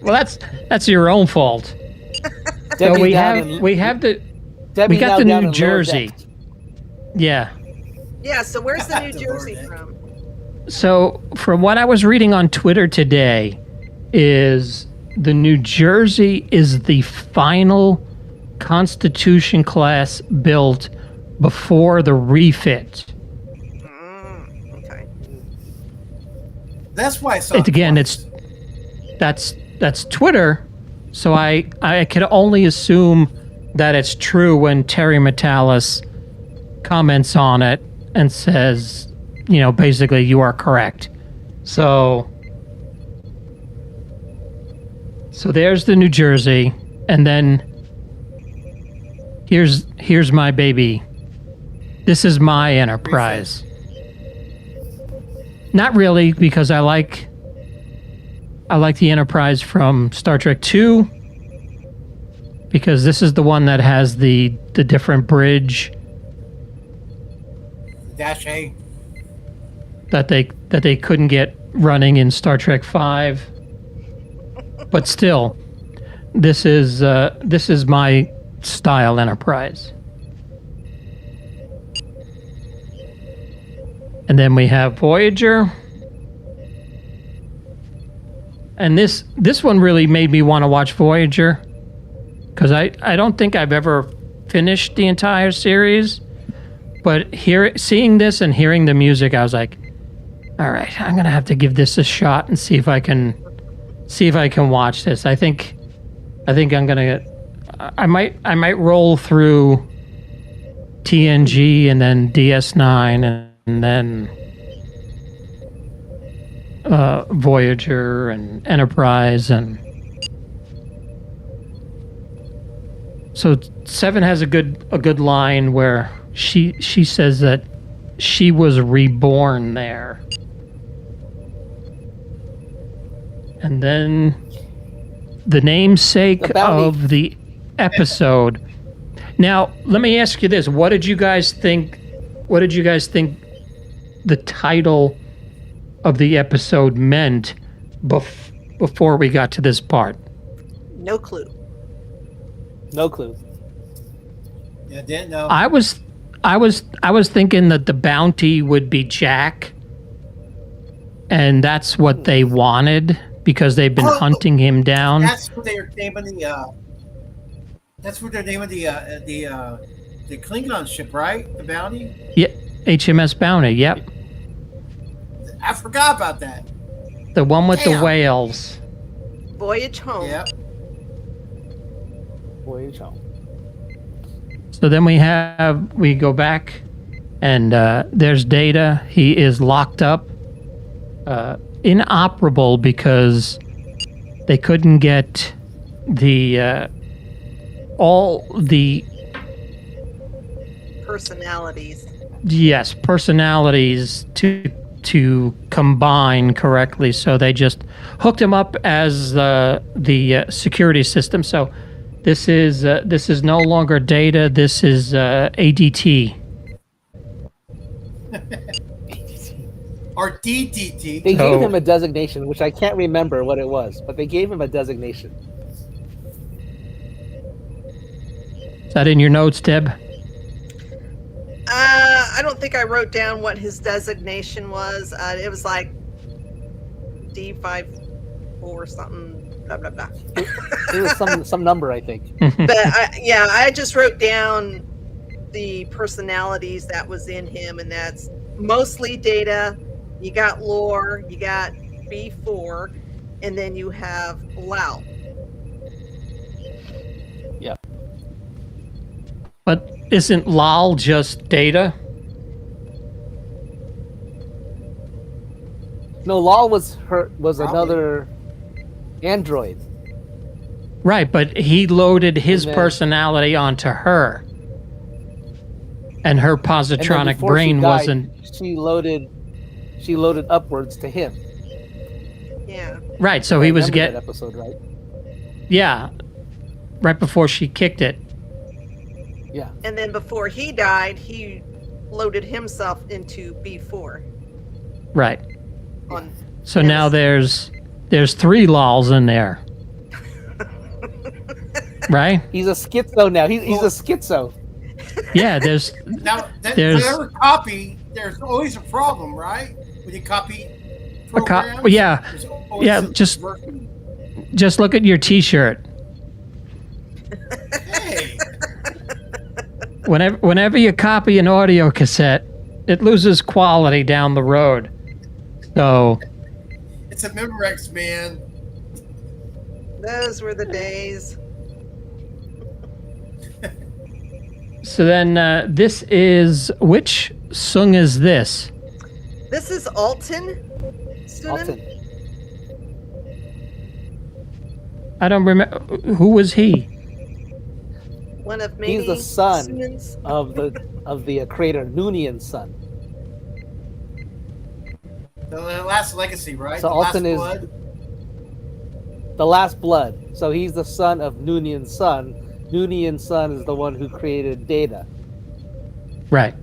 Well, that's your own fault. So Debbie we down have in- the Debbie we got now the down New in lower Jersey. decks. Yeah. Yeah, so where's the New The Jersey Lord, from? So from what I was reading on Twitter today, is the New Jersey is the final Constitution class built before the refit. Okay. That's why I saw It, again, twice. that's Twitter, so I could only assume that it's true when Terry Metalis comments on it and says, basically you are correct. So there's the New Jersey, and then here's my baby. This is my Enterprise. Not really, because I like the Enterprise from Star Trek 2, because this is the one that has the different bridge. Dash A. that they couldn't get running in Star Trek V. But still, this is my style Enterprise. And then we have Voyager. And this one really made me want to watch Voyager, because I don't think I've ever finished the entire series, but seeing this and hearing the music, I was like, all right, I'm gonna have to give this a shot and see if I can watch this. I think I might roll through TNG and then DS9 and then Voyager and Enterprise. And so 7 has a good line where she says that she was reborn there. And then the namesake of the episode. Now, let me ask you this. What did you guys think the title of the episode meant before we got to this part? No clue. No clue. Yeah, didn't know. I was thinking that the bounty would be Jack, and that's what they wanted because they've been hunting him down. That's what they were naming the. That's what they're naming the Klingon ship, right? The bounty. Yeah, HMS Bounty. Yep. I forgot about that. The one with the whales. Voyage home. Yep. Voyage home. So then we go back, and there's Data. He is locked up, inoperable because they couldn't get all the personalities. Yes, personalities to combine correctly. So they just hooked him up as the security system. So this is no longer Data. This is ADT. Or DDT. They gave him a designation, which I can't remember what it was, but they gave him a designation. Is that in your notes, Deb? I don't think I wrote down what his designation was. It was like D54 or something, blah, blah, blah. It was some number, I think. But I just wrote down the personalities that was in him, and that's mostly Data. You got Lore, you got B4, and then you have Lau. Yeah. But isn't Lal just Data? No, Lal was another android. Right, but he loaded his personality onto her. And her positronic brain wasn't. She loaded upwards to him. Yeah. Right, so he was that episode, right? Yeah. Right before she kicked it. Yeah. And then before he died, he loaded himself into B4. Right. So now there's 3 Lals in there. Right? He's a schizo now. He's a schizo. Yeah, there's whenever copy, there's always a problem, right? When you copy programs, just look at your T-shirt. Hey. Whenever you copy an audio cassette, it loses quality down the road. So It's a Memorex, man. Those were the days. So then this is, which Sung is this? This is Alton. Alton. I don't remember. Who was he? One of many. He's the son Sunans. of the creator, Noonan's son. The last legacy, right? So the Alton last is blood. the last blood. So he's the son of Noonan's son. Noonan's son is the one who created Data. Right.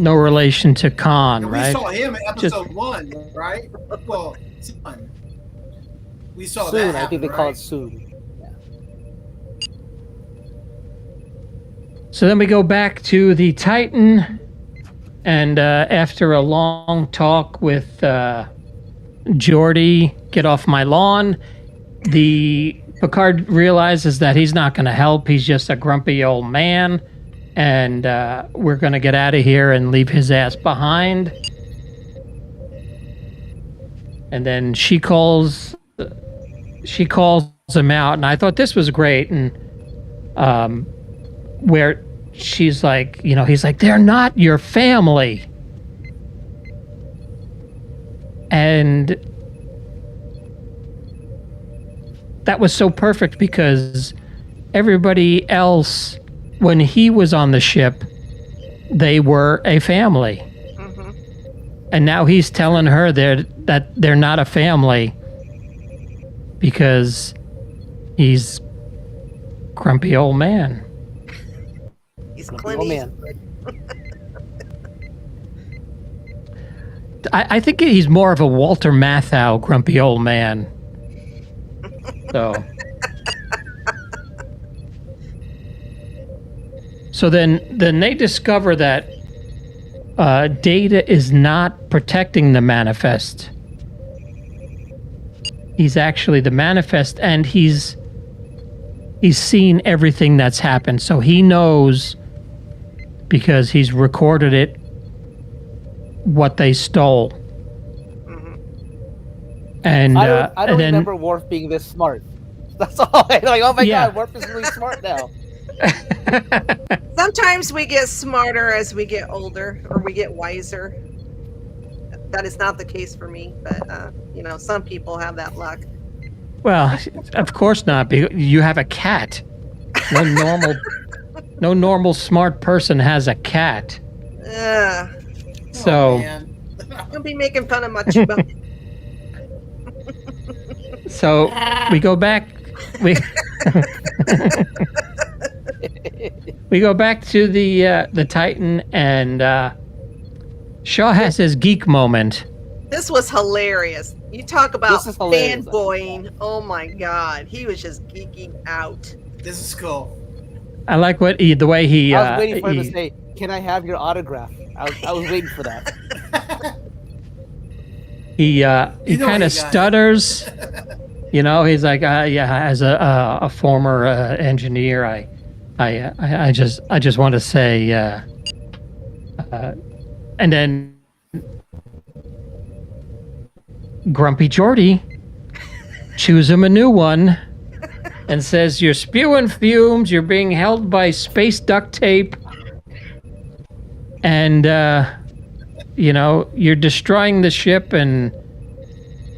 no relation to Khan, And right? we saw him in episode 1, right? Well, son. We saw soon, that happen, I think they right? call it soon. So then we go back to the Titan, and after a long talk with Geordi, get off my lawn, the Picard realizes that he's not going to help. He's just a grumpy old man, and we're going to get out of here and leave his ass behind. And then she calls him out, and I thought this was great. And where she's like, he's like, they're not your family. And that was so perfect because everybody else, when he was on the ship, they were a family. Mm-hmm. And now he's telling her that they're not a family because he's grumpy old man. He's Oh Clint man. I think he's more of a Walter Matthau grumpy old man. So then they discover that Data is not protecting the manifest. He's actually the manifest, and he's seen everything that's happened. So he knows, because he's recorded it, what they stole. And I don't and then, remember Worf being this smart. That's all. Like, oh my Yeah. god, Worf is really smart now. Sometimes we get smarter as we get older, or we get wiser. That is not the case for me, but some people have that luck. well, of course not. Because you have a cat. No normal smart person has a cat. So Man. Don't be making fun of my chuba. so we go back. We go back to the Titan, and Shaw has his geek moment. This was hilarious. You talk about This is hilarious. fanboying. Oh my god, he was just geeking out. This is cool. I like the way he. I was waiting for him to say, "Can I have your autograph?" I was waiting for that. He You know kind what of you got. stutters. He's like, yeah, as a former engineer, I just want to say, and then Grumpy Geordi chews him a new one and says, "You're spewing fumes. You're being held by space duct tape, and you're destroying the ship." And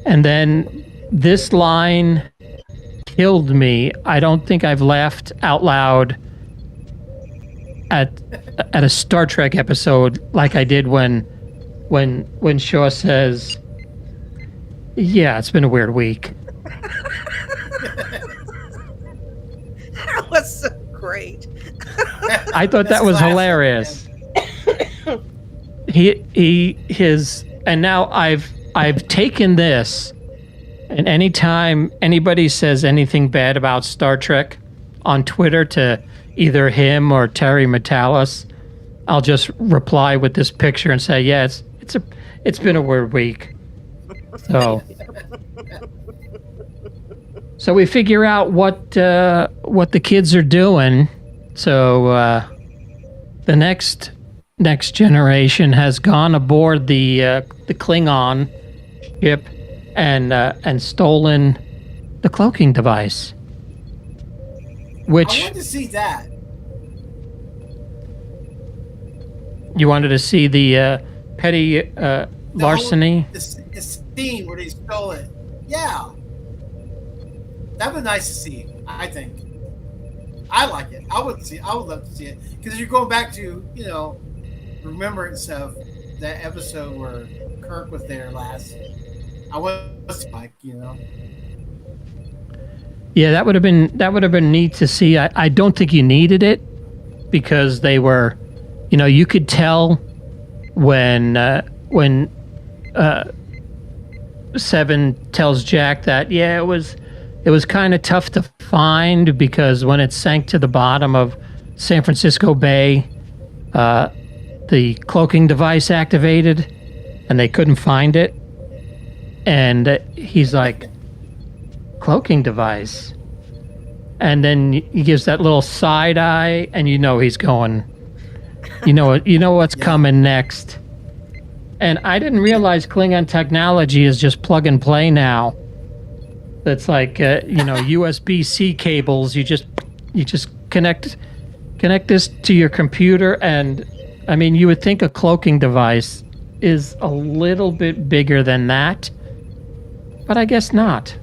then this line killed me. I don't think I've laughed out loud at a Star Trek episode like I did when Shaw says, "Yeah, it's been a weird week." That was so great. I thought that That's was classic, hilarious. And now I've taken this, and anytime anybody says anything bad about Star Trek on Twitter to either him or Terry Metalis, I'll just reply with this picture and say, "Yeah, it's been a weird week." So we figure out what the kids are doing. So the next generation has gone aboard the Klingon ship and stolen the cloaking device. I Which wanted to see that. you wanted to see the petty larceny. The scene where they stole it. Yeah. That would be nice to see, I think. I like it. I would love to see it. Because you're going back to, remembrance of that episode where Kirk was there last. I was like, Yeah, that would have been neat to see. I don't think you needed it because they were, you could tell when Seven tells Jack that it was kind of tough to find because when it sank to the bottom of San Francisco Bay, the cloaking device activated and they couldn't find it. And he's like, cloaking device? And then he gives that little side eye, and he's going, what's coming next. And I didn't realize Klingon technology is just plug and play now. That's like USB-C cables. You just connect this to your computer, and I mean, you would think a cloaking device is a little bit bigger than that, but I guess not.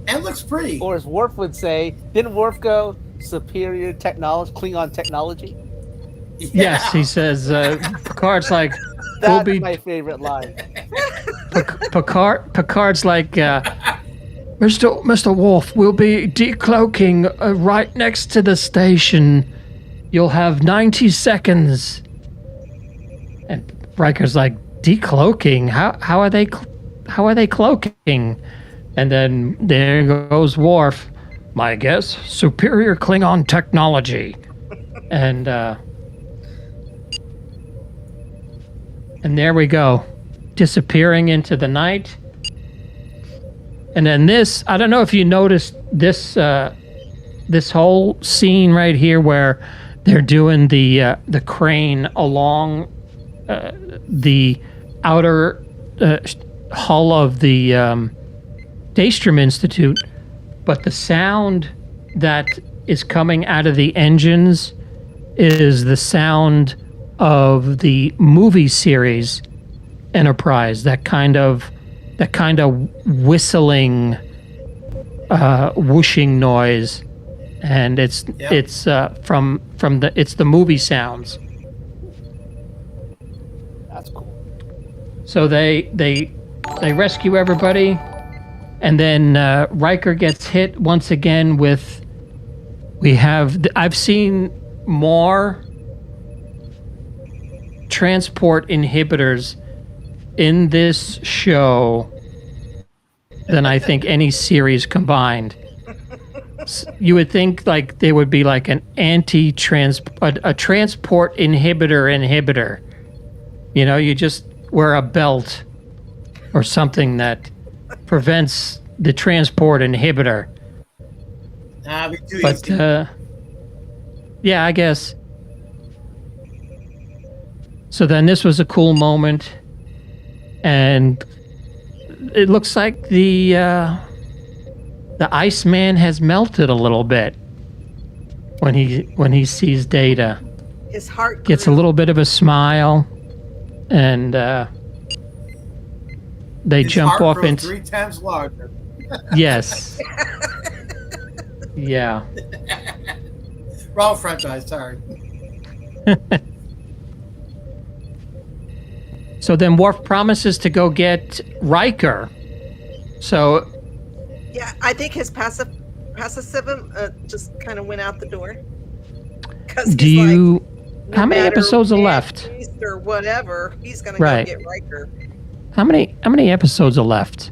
And looks pretty. Or as Worf would say, didn't Worf go superior technology, Klingon technology? Yeah. Yes, he says. Picard's like, That's my favorite line. Picard's like, Mr. Worf, we'll be decloaking right next to the station. You'll have 90 seconds. And Riker's like, decloaking? How are they cloaking? And then there goes Worf. My guess, superior Klingon technology. And there we go, disappearing into the night. And then this, I don't know if you noticed this this whole scene right here where they're doing the crane along the outer hull of the Daystrom Institute, but the sound that is coming out of the engines is the sound of the movie series Enterprise, that kind of whistling, whooshing noise, and it's from the movie sounds. That's cool. So they rescue everybody, and then Riker gets hit once again with. I've seen more transport inhibitors in this show than I think any series combined. You would think like there would be like an a transport inhibitor. You just wear a belt or something that prevents the transport inhibitor. But yeah, I guess. So then this was a cool moment, and it looks like the Iceman has melted a little bit when he sees Data. His heart gets a little bit of a smile, and they His jump heart off grows into 3 times larger. Yes. Yeah. Wrong franchise, sorry. So then Worf promises to go get Riker. So Yeah, I think his passive just kind of went out the door. how many episodes are left? Or whatever, he's gonna Right. go get Riker. How many episodes are left?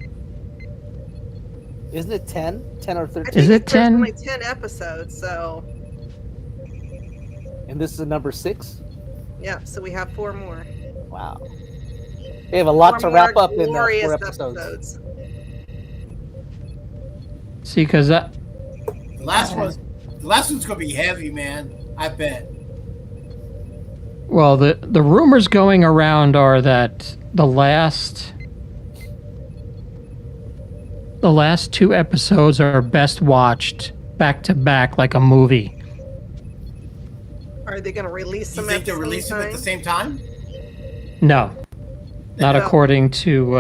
Isn't it 10? 10 or I 13? think Is it there's 10? only 10 episodes, so And this is number 6? yeah. So we have 4 more. Wow. They have a lot to 4 wrap more up in glorious 4 episodes. See, because The last one's gonna be heavy, man. I bet. well, the rumors going around are that the last 2 episodes are best watched back to back like a movie. Are they going to release You them think at they'll the release same them at the time? same time? No, not No. according to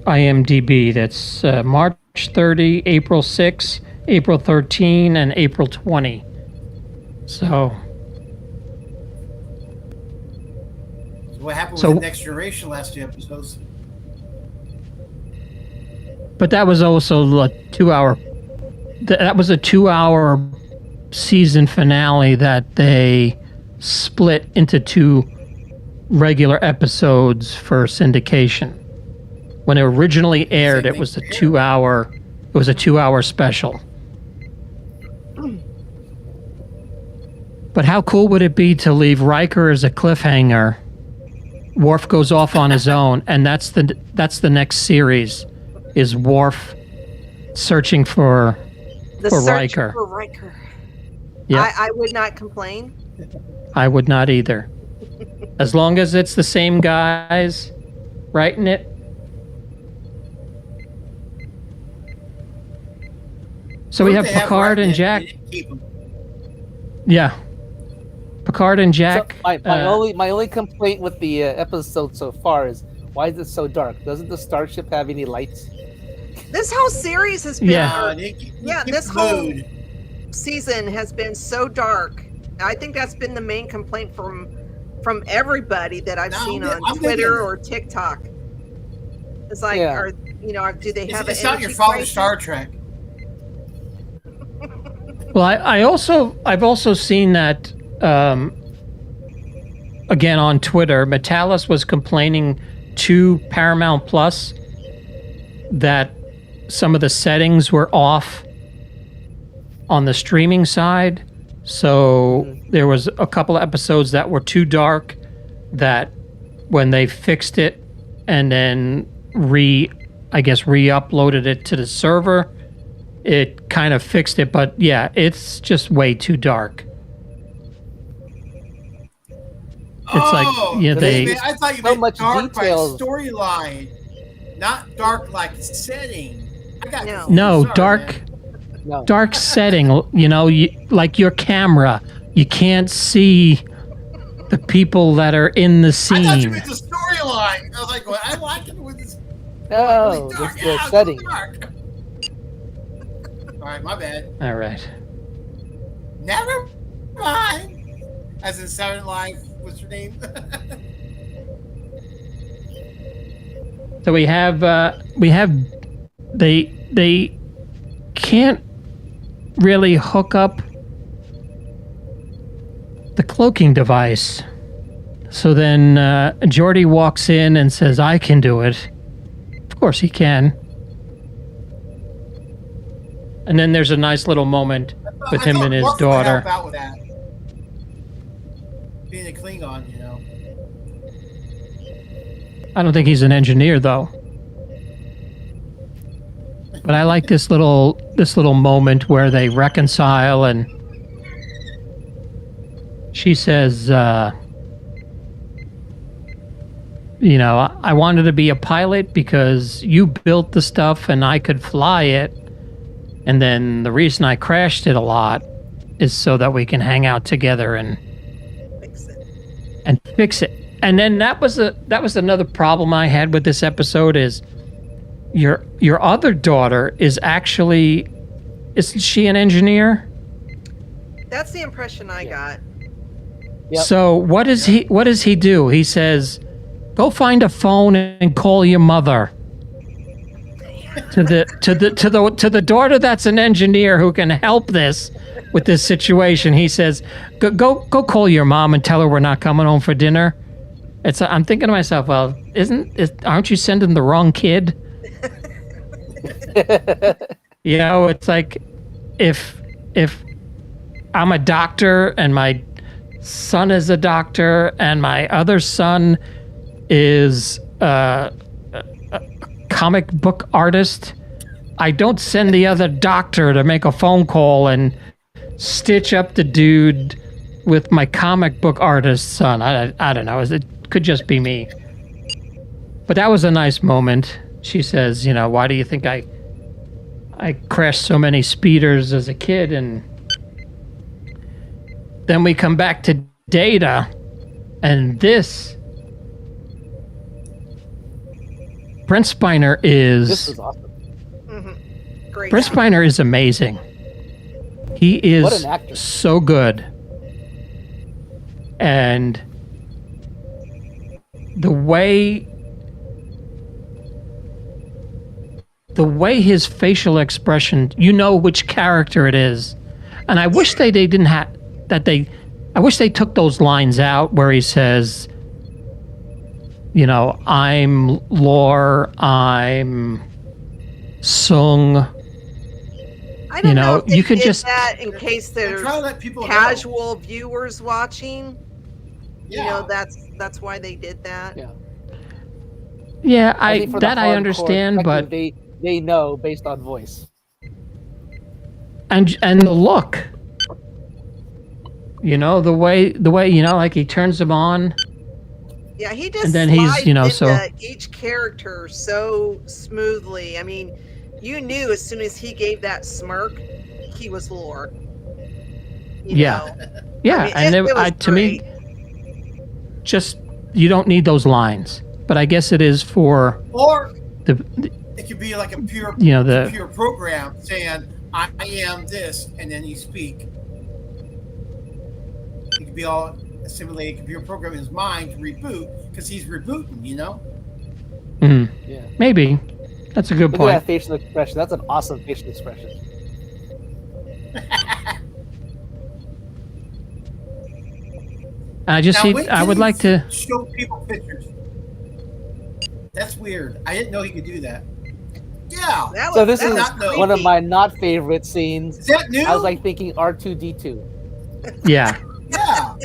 IMDb. That's March 30, April 6, April 13, and April 20. So What happened So- with the Next Generation last 2 episodes? but that was also a 2-hour. That was a 2-hour season finale that they split into 2 regular episodes for syndication. When it originally aired, it was a 2-hour special. But how cool would it be to leave Riker as a cliffhanger? Worf goes off on his own, and that's the next series, is Worf searching for Riker. For Riker. Yeah, I would not complain. I would not either. As long as it's the same guys writing it. So we have Picard and Jack. Yeah. Picard and Jack. So my only complaint with the episode so far is, why is it so dark? Doesn't the starship have any lights? This whole series has been this whole season has been so dark. I think that's been the main complaint from everybody that I've seen on Twitter or TikTok. It's like, do they have it's not your fault, Star Trek. Well, I've also seen that again on Twitter. Metalis was complaining to Paramount Plus that some of the settings were off on the streaming side. So there was a couple of episodes that were too dark, that when they fixed it and then re-uploaded it to the server, it kind of fixed it. But yeah, it's just way too dark. It's like, I thought you meant dark by storyline, not dark like setting. Dark setting. Like your camera, you can't see the people that are in the scene. I thought you meant the storyline. I was like, well, I like it with this. No, it's the setting. Dark. All right, my bad. All right. Never mind. As in Saturday Night Live. What's your name? So we have they can't really hook up the cloaking device. So then Geordi walks in and says, I can do it. Of course he can. And then there's a nice little moment with him and his daughter. Help out with that. Being a Klingon, I don't think he's an engineer, though. But I like this little moment where they reconcile, and she says, I wanted to be a pilot because you built the stuff and I could fly it. And then the reason I crashed it a lot is so that we can hang out together and fix it. And then that was another problem I had with this episode is your other daughter is she an engineer? That's the impression I got. Yep. So what does he do? He says, go find a phone and call your mother. To the daughter that's an engineer who can help with this situation, he says, go call your mom and tell her we're not coming home for dinner. I'm thinking to myself, well, aren't you sending the wrong kid? It's like if I'm a doctor and my son is a doctor and my other son is a comic book artist, I don't send the other doctor to make a phone call and stitch up the dude with my comic book artist son. I don't know. It could just be me. But that was a nice moment. She says, why do you think I crashed so many speeders as a kid? And then we come back to Data, and Brent Spiner is... This is awesome. Mm-hmm. Great. Brent Spiner is amazing. He is what an actor. So good. And the way his facial expression, which character it is. And I wish they didn't have that. I wish they took those lines out where he says, I'm Lore, I'm Sung. I don't know if they you could did just that in case there's trying to let people casual viewers watching. Yeah. That's why they did that. Yeah. Yeah, I think for the I hardcore understand, but they know based on voice. and the look, the way like he turns them on. Yeah, he just And then he's, slides into so each character so smoothly. I mean, you knew as soon as he gave that smirk, he was Lore. Yeah. I mean, it was to me, just you don't need those lines. But I guess it is for Or the it could be like a pure computer program saying, I am this, and then you speak. It could be all a simulated computer program in his mind to reboot, because he's rebooting, Mhm. Yeah. Maybe. That's a good Look point. at that facial expression. That's an awesome facial expression. I would like to show people pictures. That's weird. I didn't know he could do that. Yeah. So this is creepy. one of my not favorite scenes. Is that new? I was like thinking R2D2. Yeah. Yeah.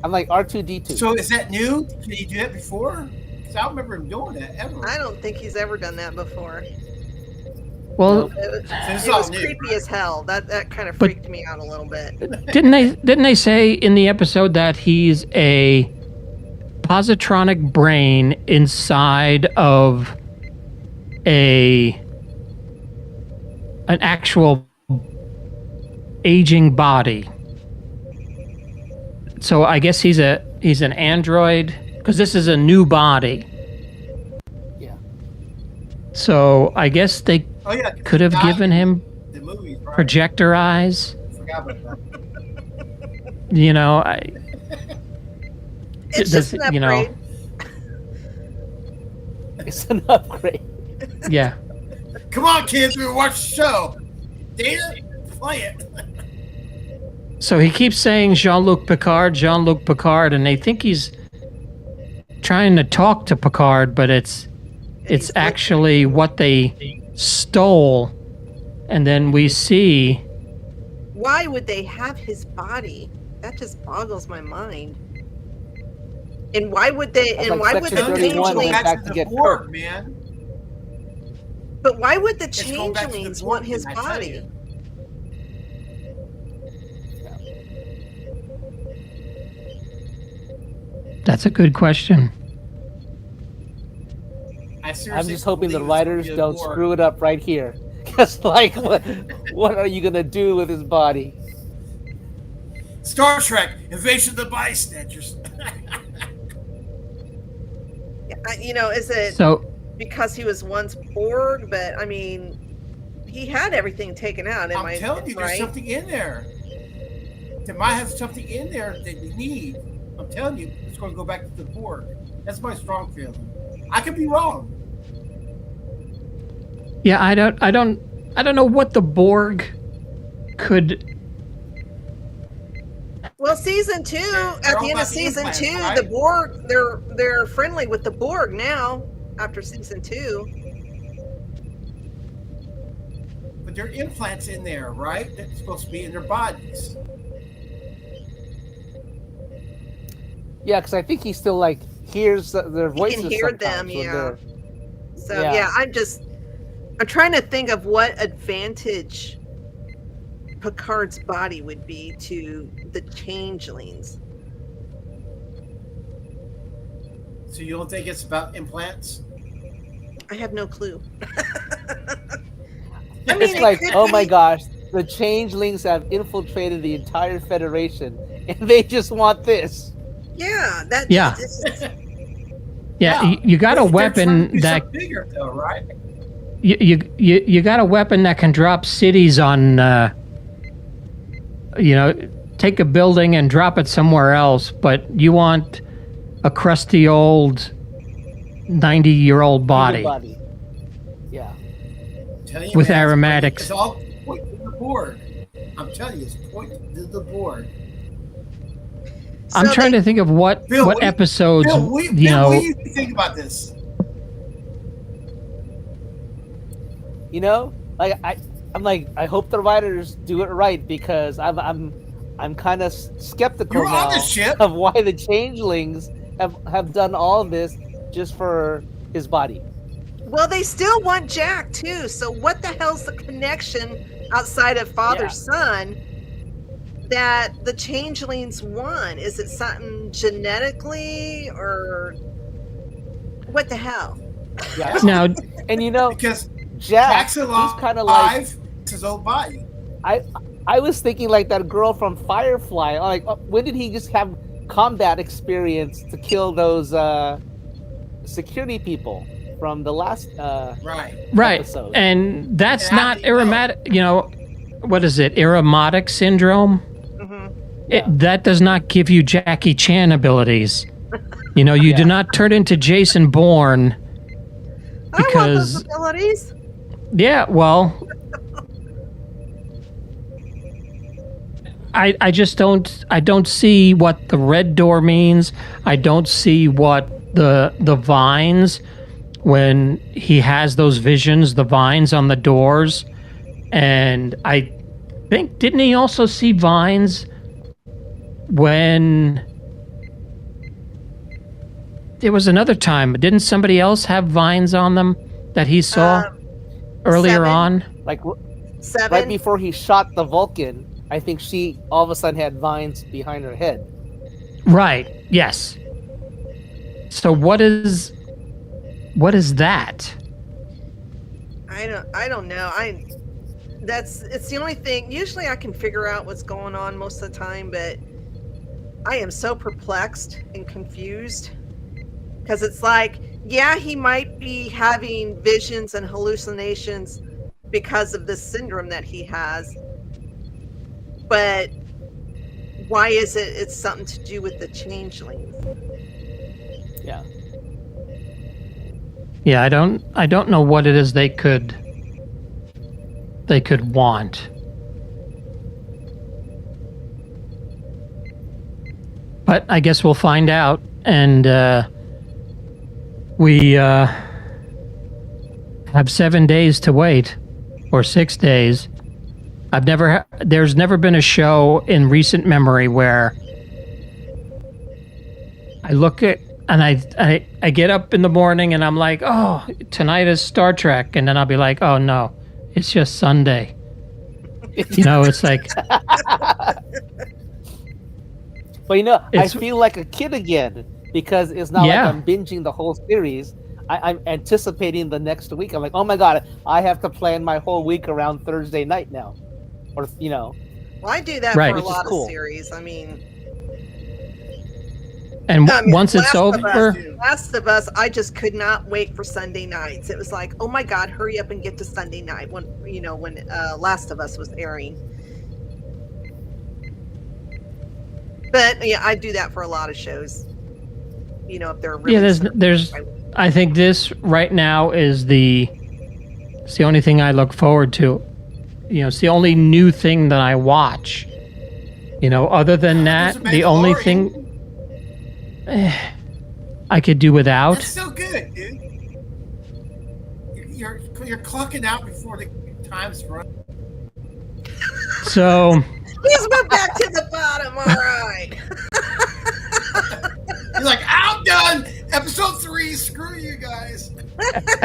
I'm like R2D2. So is that new? Did he do that before? Because I don't remember him doing that ever. I don't think he's ever done that before. Well, It was creepy as hell. That kind of freaked me out a little bit. didn't they say in the episode that he's a positronic brain inside of an actual aging body? So I guess he's an android, because this is a new body. Yeah. So I guess they could have given him the movies, right? projector eyes. I forgot about that. It's just an upgrade. It's an upgrade. Yeah. Come on, kids, we watch the show. Data, play it. So he keeps saying Jean-Luc Picard, and they think he's trying to talk to Picard, but it's actually what they stole. And then we see. Why would they have his body? That just boggles my mind. And why would they? That's And like why would Section the 31 went changelings? back to get Kirk. man. But why would the It's going back to the changelings board, want his I tell body? you. That's a good question. I'm just hoping the writers don't screw it up right here. Because, like, what are you going to do with his body? Star Trek, Invasion of the Bystanders. Is it So because he was once Borg? But I mean, he had everything taken out. I'm telling you, there's right? something in there. There might have something in there that we need. I'm telling you, it's going to go back to the Borg. That's my strong feeling. I could be wrong. yeah, I don't know what the Borg could. Well, season 2, at the end of season 2, right? the Borg, they're friendly with the Borg now after season 2. But there are implants in there, right? That's supposed to be in their bodies. Yeah, because I think he still, like, hears their voices. He can hear them, sometimes when yeah. they're- So Yeah. I'm trying to think of what advantage Picard's body would be to the changelings. So you don't think it's about implants? I have no clue. It's it like, could oh my be- gosh, the changelings have infiltrated the entire Federation, and they just want this. Yeah, that. Yeah. this is- Yeah, you got a They're trying to weapon do that something bigger, though, right? you got a weapon that can drop cities on. Take a building and drop it somewhere else, but you want a crusty old 90-year-old body. Yeah. Tell you, With man, aromatics. It's all pointing to the Borg. I'm telling you, it's point to the board. I'm trying to think of what Bill, episodes, Bill, what do you think about this? You know, like I'm like, I hope the writers do it right, because I'm kind of skeptical You're on now the ship. of why the changelings have done all this just for his body. Well, they still want Jack too. So what the hell's the connection outside of father-son that the changelings want? Is it something genetically, or what the hell? Yeah. Now, And you know, Because Jack, Jack's alive, he's kind of like, his old body. I was thinking like that girl from Firefly. Like, when did he just have combat experience to kill those security people from the last right, episode? and that's And how not do you know? aromatic. You know, what is it? Aromatic syndrome. That does not give you Jackie Chan abilities. You know, you do not turn into Jason Bourne. I want Because those abilities. yeah, well, I just don't see what the red door means. I don't see what the vines, when he has those visions, the vines on the doors, and I think, didn't he also see vines when there was another time? Didn't somebody else have vines on them that he saw earlier 7. on? Like 7. right before he shot the Vulcan, I think she all of a sudden had vines behind her head. Right. Yes. So what is that? I don't know. It's the only thing. Usually I can figure out what's going on most of the time, but I am so perplexed and confused, because it's like, yeah, he might be having visions and hallucinations because of this syndrome that he has, but why is it's something to do with the changelings? Yeah. Yeah, I don't know what it is they could want. But I guess we'll find out, and we have 7 days to wait, or 6 days. There's never been a show in recent memory where I look at and I get up in the morning and I'm like, oh, tonight is Star Trek, and then I'll be like, oh no, it's just Sunday. You know, it's like. But you know, I feel like a kid again, because it's not like I'm binging the whole series. I'm anticipating the next week. I'm like, oh my god, I have to plan my whole week around Thursday night now, or you know. Well, I do that Right. for a Which lot of series. I mean, and once it's over, Last of Us, I just could not wait for Sunday nights. It was like, oh my god, hurry up and get to Sunday night when Last of Us was airing. But yeah, I do that for a lot of shows. You know, if they're really there's I think this right now is it's the only thing I look forward to. You know, it's the only new thing that I watch. You know, other than that, the only thing I could do without. That's so good, dude. You're clocking out before the time's run. So please move back to the bottom. All right. You're like, I'm done. Episode 3. Screw you guys.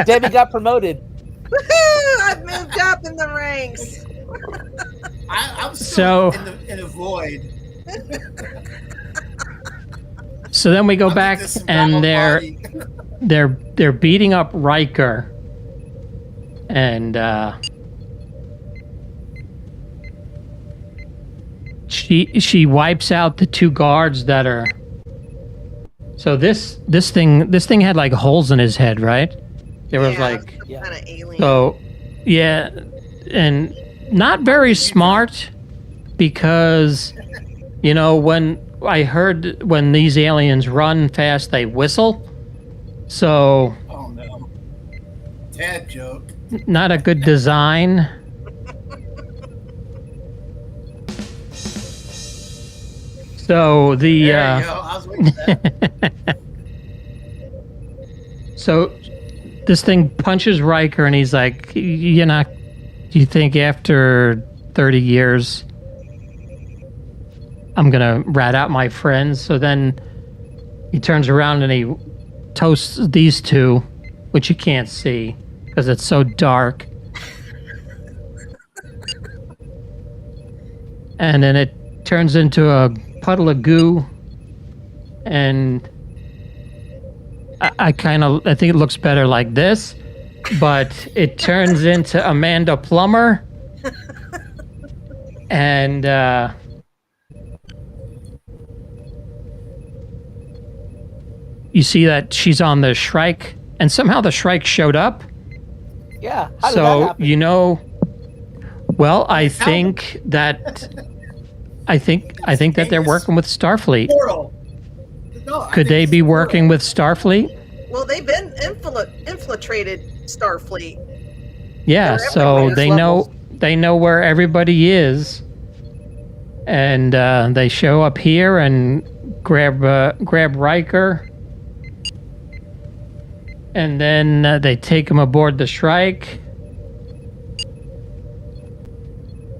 Debbie got promoted. Woohoo! I've moved up in the ranks. I'm still in a void. So then we go back and they're beating up Riker, and she wipes out the 2 guards that are. So this thing had like holes in his head, right? There was like kind of alien. So yeah, and not very smart, because you know, when I heard when these aliens run fast they whistle. So oh no. Dad joke. Not a good design. So the There you go. I was waiting for that. so this thing punches Riker, and he's like, "You're not. Do you think after 30 years, I'm gonna rat out my friends?" So then he turns around and he toasts these two, which you can't see because it's so dark. And then it turns into a puddle of goo, and I think it looks better like this, but it turns into Amanda Plummer, and you see that she's on the Shrike, and somehow the Shrike showed up. Yeah. How did that So happen? Well, I think that they're working with Starfleet. Portal. No, I Could think they it's be portal. working with Starfleet? Well, they've been infiltrated Starfleet. Yeah, They're so everywhere. they know where everybody is, and they show up here and grab Riker, and then they take him aboard the Shrike,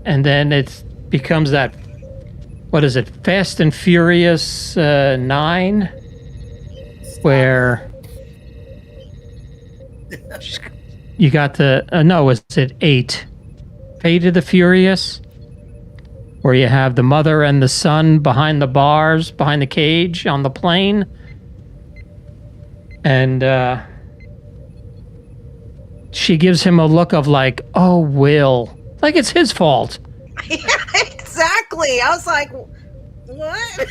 and then it becomes that, what is it, Fast and Furious 9, where you got the no, is it 8? Fate of the Furious, where you have the mother and the son behind the bars, behind the cage on the plane, and she gives him a look of like, "Oh, Will," like it's his fault. Yeah, exactly. I was like, what?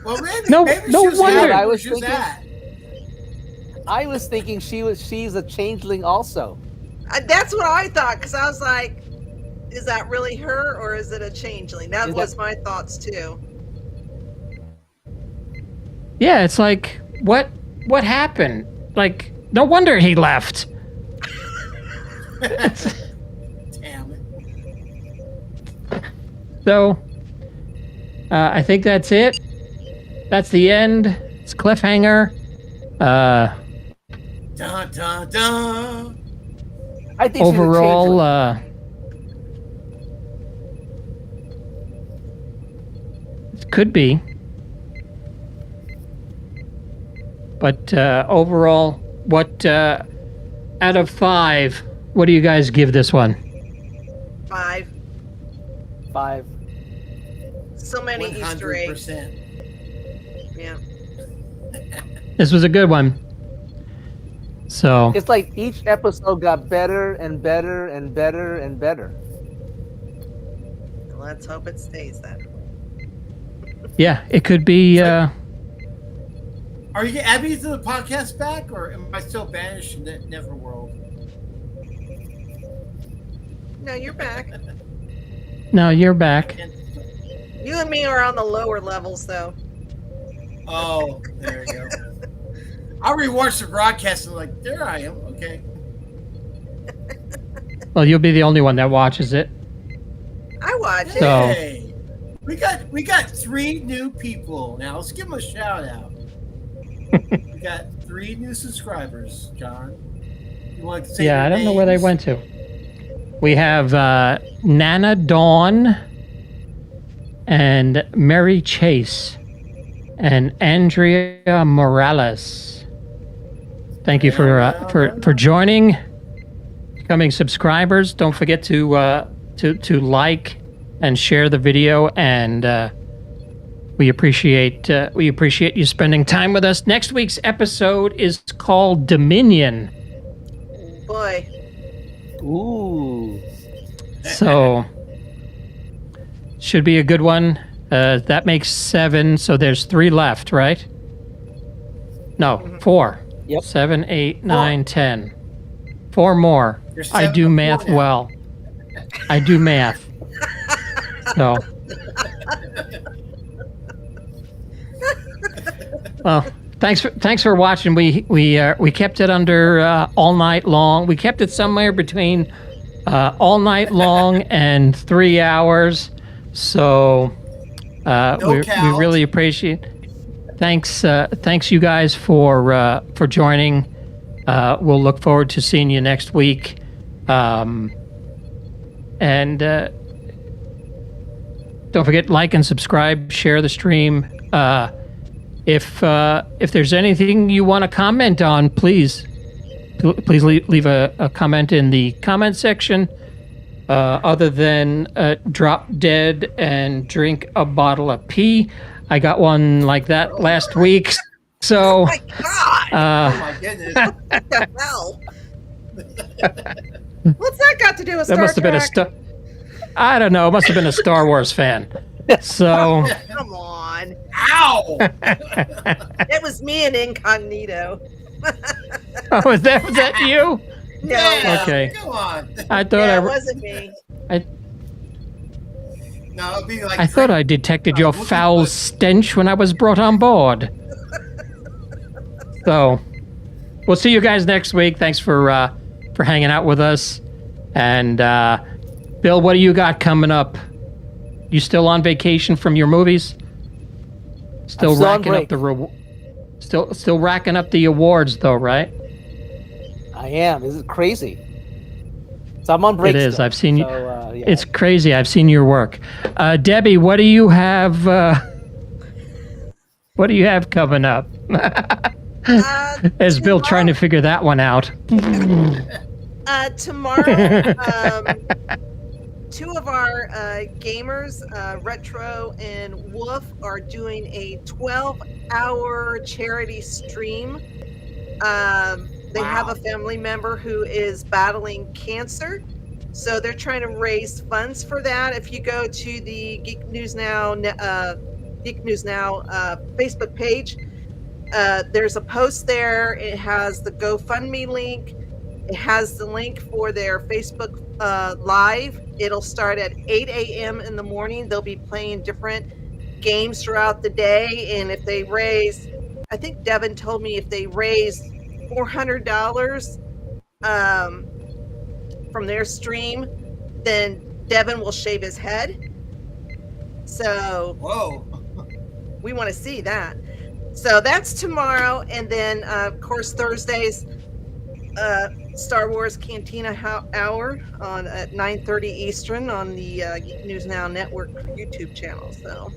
Well, maybe, No- maybe no she was wonder. happy I where was she was thinking- at. I was thinking she's a changeling also. That's what I thought, because I was like, is that really her or is it a changeling? That Is was my thoughts too. Yeah, it's like, what happened? Like, no wonder he left. Damn it. So, I think that's it. That's the end. It's cliffhanger. Dun, dun, dun. I think she's a Overall, changeling. it could be. But overall, what out of 5, what do you guys give this one? 5. 5. So many Easter eggs. 100%. Yeah. This was a good one. So, It's like each episode got better and better and better and better. Let's hope it stays that way. yeah, it could be. Are you getting Abby to the podcast back, or am I still banished in the Neverworld? No, you're back. No, you're back. You and me are on the lower levels, though. Oh, there you go. I rewatched the broadcast and like, there I am. Okay. Well, you'll be the only one that watches it. I watch it. So- Hey, we got 3 new people now. Let's give them a shout out. We got 3 new subscribers, John. You want to say Yeah, their I don't know where they names? went to. We have Nana Dawn and Mary Chase and Andrea Morales. Thank you for joining, becoming subscribers. Don't forget to like and share the video, and we appreciate you spending time with us. Next week's episode is called Dominion. Boy. Ooh. So should be a good one. That makes 7, so there's 3 left, right? No, 4. Yep. 7, 8, 9, 10. 4 more. There's I 7 do before math now. well. I do math. So. Well, thanks for watching. We kept it under all night long. We kept it somewhere between all night long and 3 hours. So No we cows. really appreciate. Thanks you guys for joining. We'll look forward to seeing you next week. And don't forget, like and subscribe, share the stream. If there's anything you want to comment on, please leave a comment in the comment section. Other than drop dead and drink a bottle of pee. I got one like that last week. So, Oh my God! Oh my goodness. What the hell? What's that got to do with that Star must have been a Trek? I don't know. It must have been a Star Wars fan. So, Come on. Ow! It was me and Incognito. oh, was that you? No, Yeah, Okay. Come on. I thought yeah, it wasn't me. No, it'd be like. I thought I detected your foul stench when I was brought on board. So, we'll see you guys next week. Thanks for hanging out with us. And Bill, what do you got coming up? You still on vacation from your movies? Still I'm still on racking up break. still racking up the awards, though, right? I am. This is crazy. So I'm on break. It is. Still. I've seen you. So, yeah. It's crazy. I've seen your work. Debbie, what do you have? What do you have coming up? Is Bill trying to figure that one out? Tomorrow, two of our gamers, Retro and Wolf, are doing a 12-hour charity stream. They have a family member who is battling cancer, so they're trying to raise funds for that. If you go to the Geek News Now Facebook page, there's a post there. It has the GoFundMe link. It has the link for their Facebook Live. It'll start at 8 a.m. in the morning. They'll be playing different games throughout the day. And if they raise, I think Devin told me if they raise $400 from their stream, then Devin will shave his head. So Whoa. we want to see that. So that's tomorrow. And then, of course, Thursdays, Star Wars Cantina Hour on at 9:30 Eastern on the Geek News Now Network YouTube channel. So,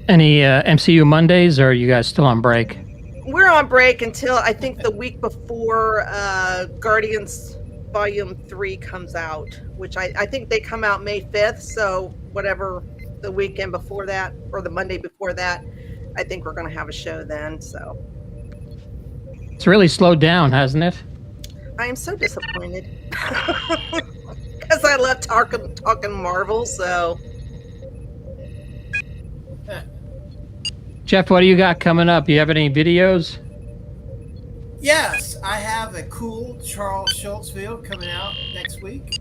Any MCU Mondays, or are you guys still on break? we're on break until I think the week before Guardians Volume 3 comes out, which I think they come out May 5th. So whatever the weekend before that or the Monday before that, I think we're going to have a show then. So It's really slowed down, hasn't it? I am so disappointed because I love talking Marvel. So Jeff, what do you got coming up? You have any videos? Yes, I have a cool Charles Schultz video coming out next week.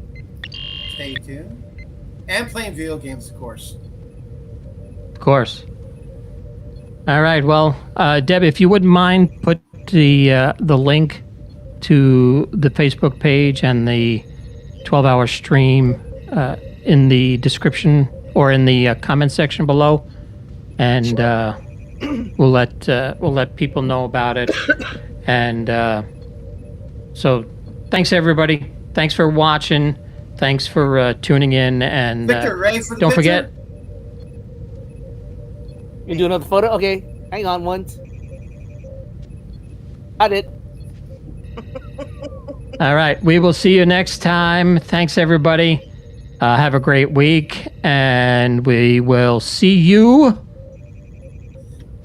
Stay tuned. And playing video games, of course. Of course. All right. Well, Deb, if you wouldn't mind, put the link to the Facebook page and the 12-hour stream in the description or in the comment section below, and we'll let people know about it. And so, thanks everybody. Thanks for watching. Thanks for tuning in. And Victor, ready for the don't picture? forget. You do another photo? Okay, hang on once. Got it. All right. We will see you next time. Thanks, everybody. Have a great week, and we will see you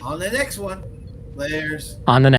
On the next one. Layers. on the next.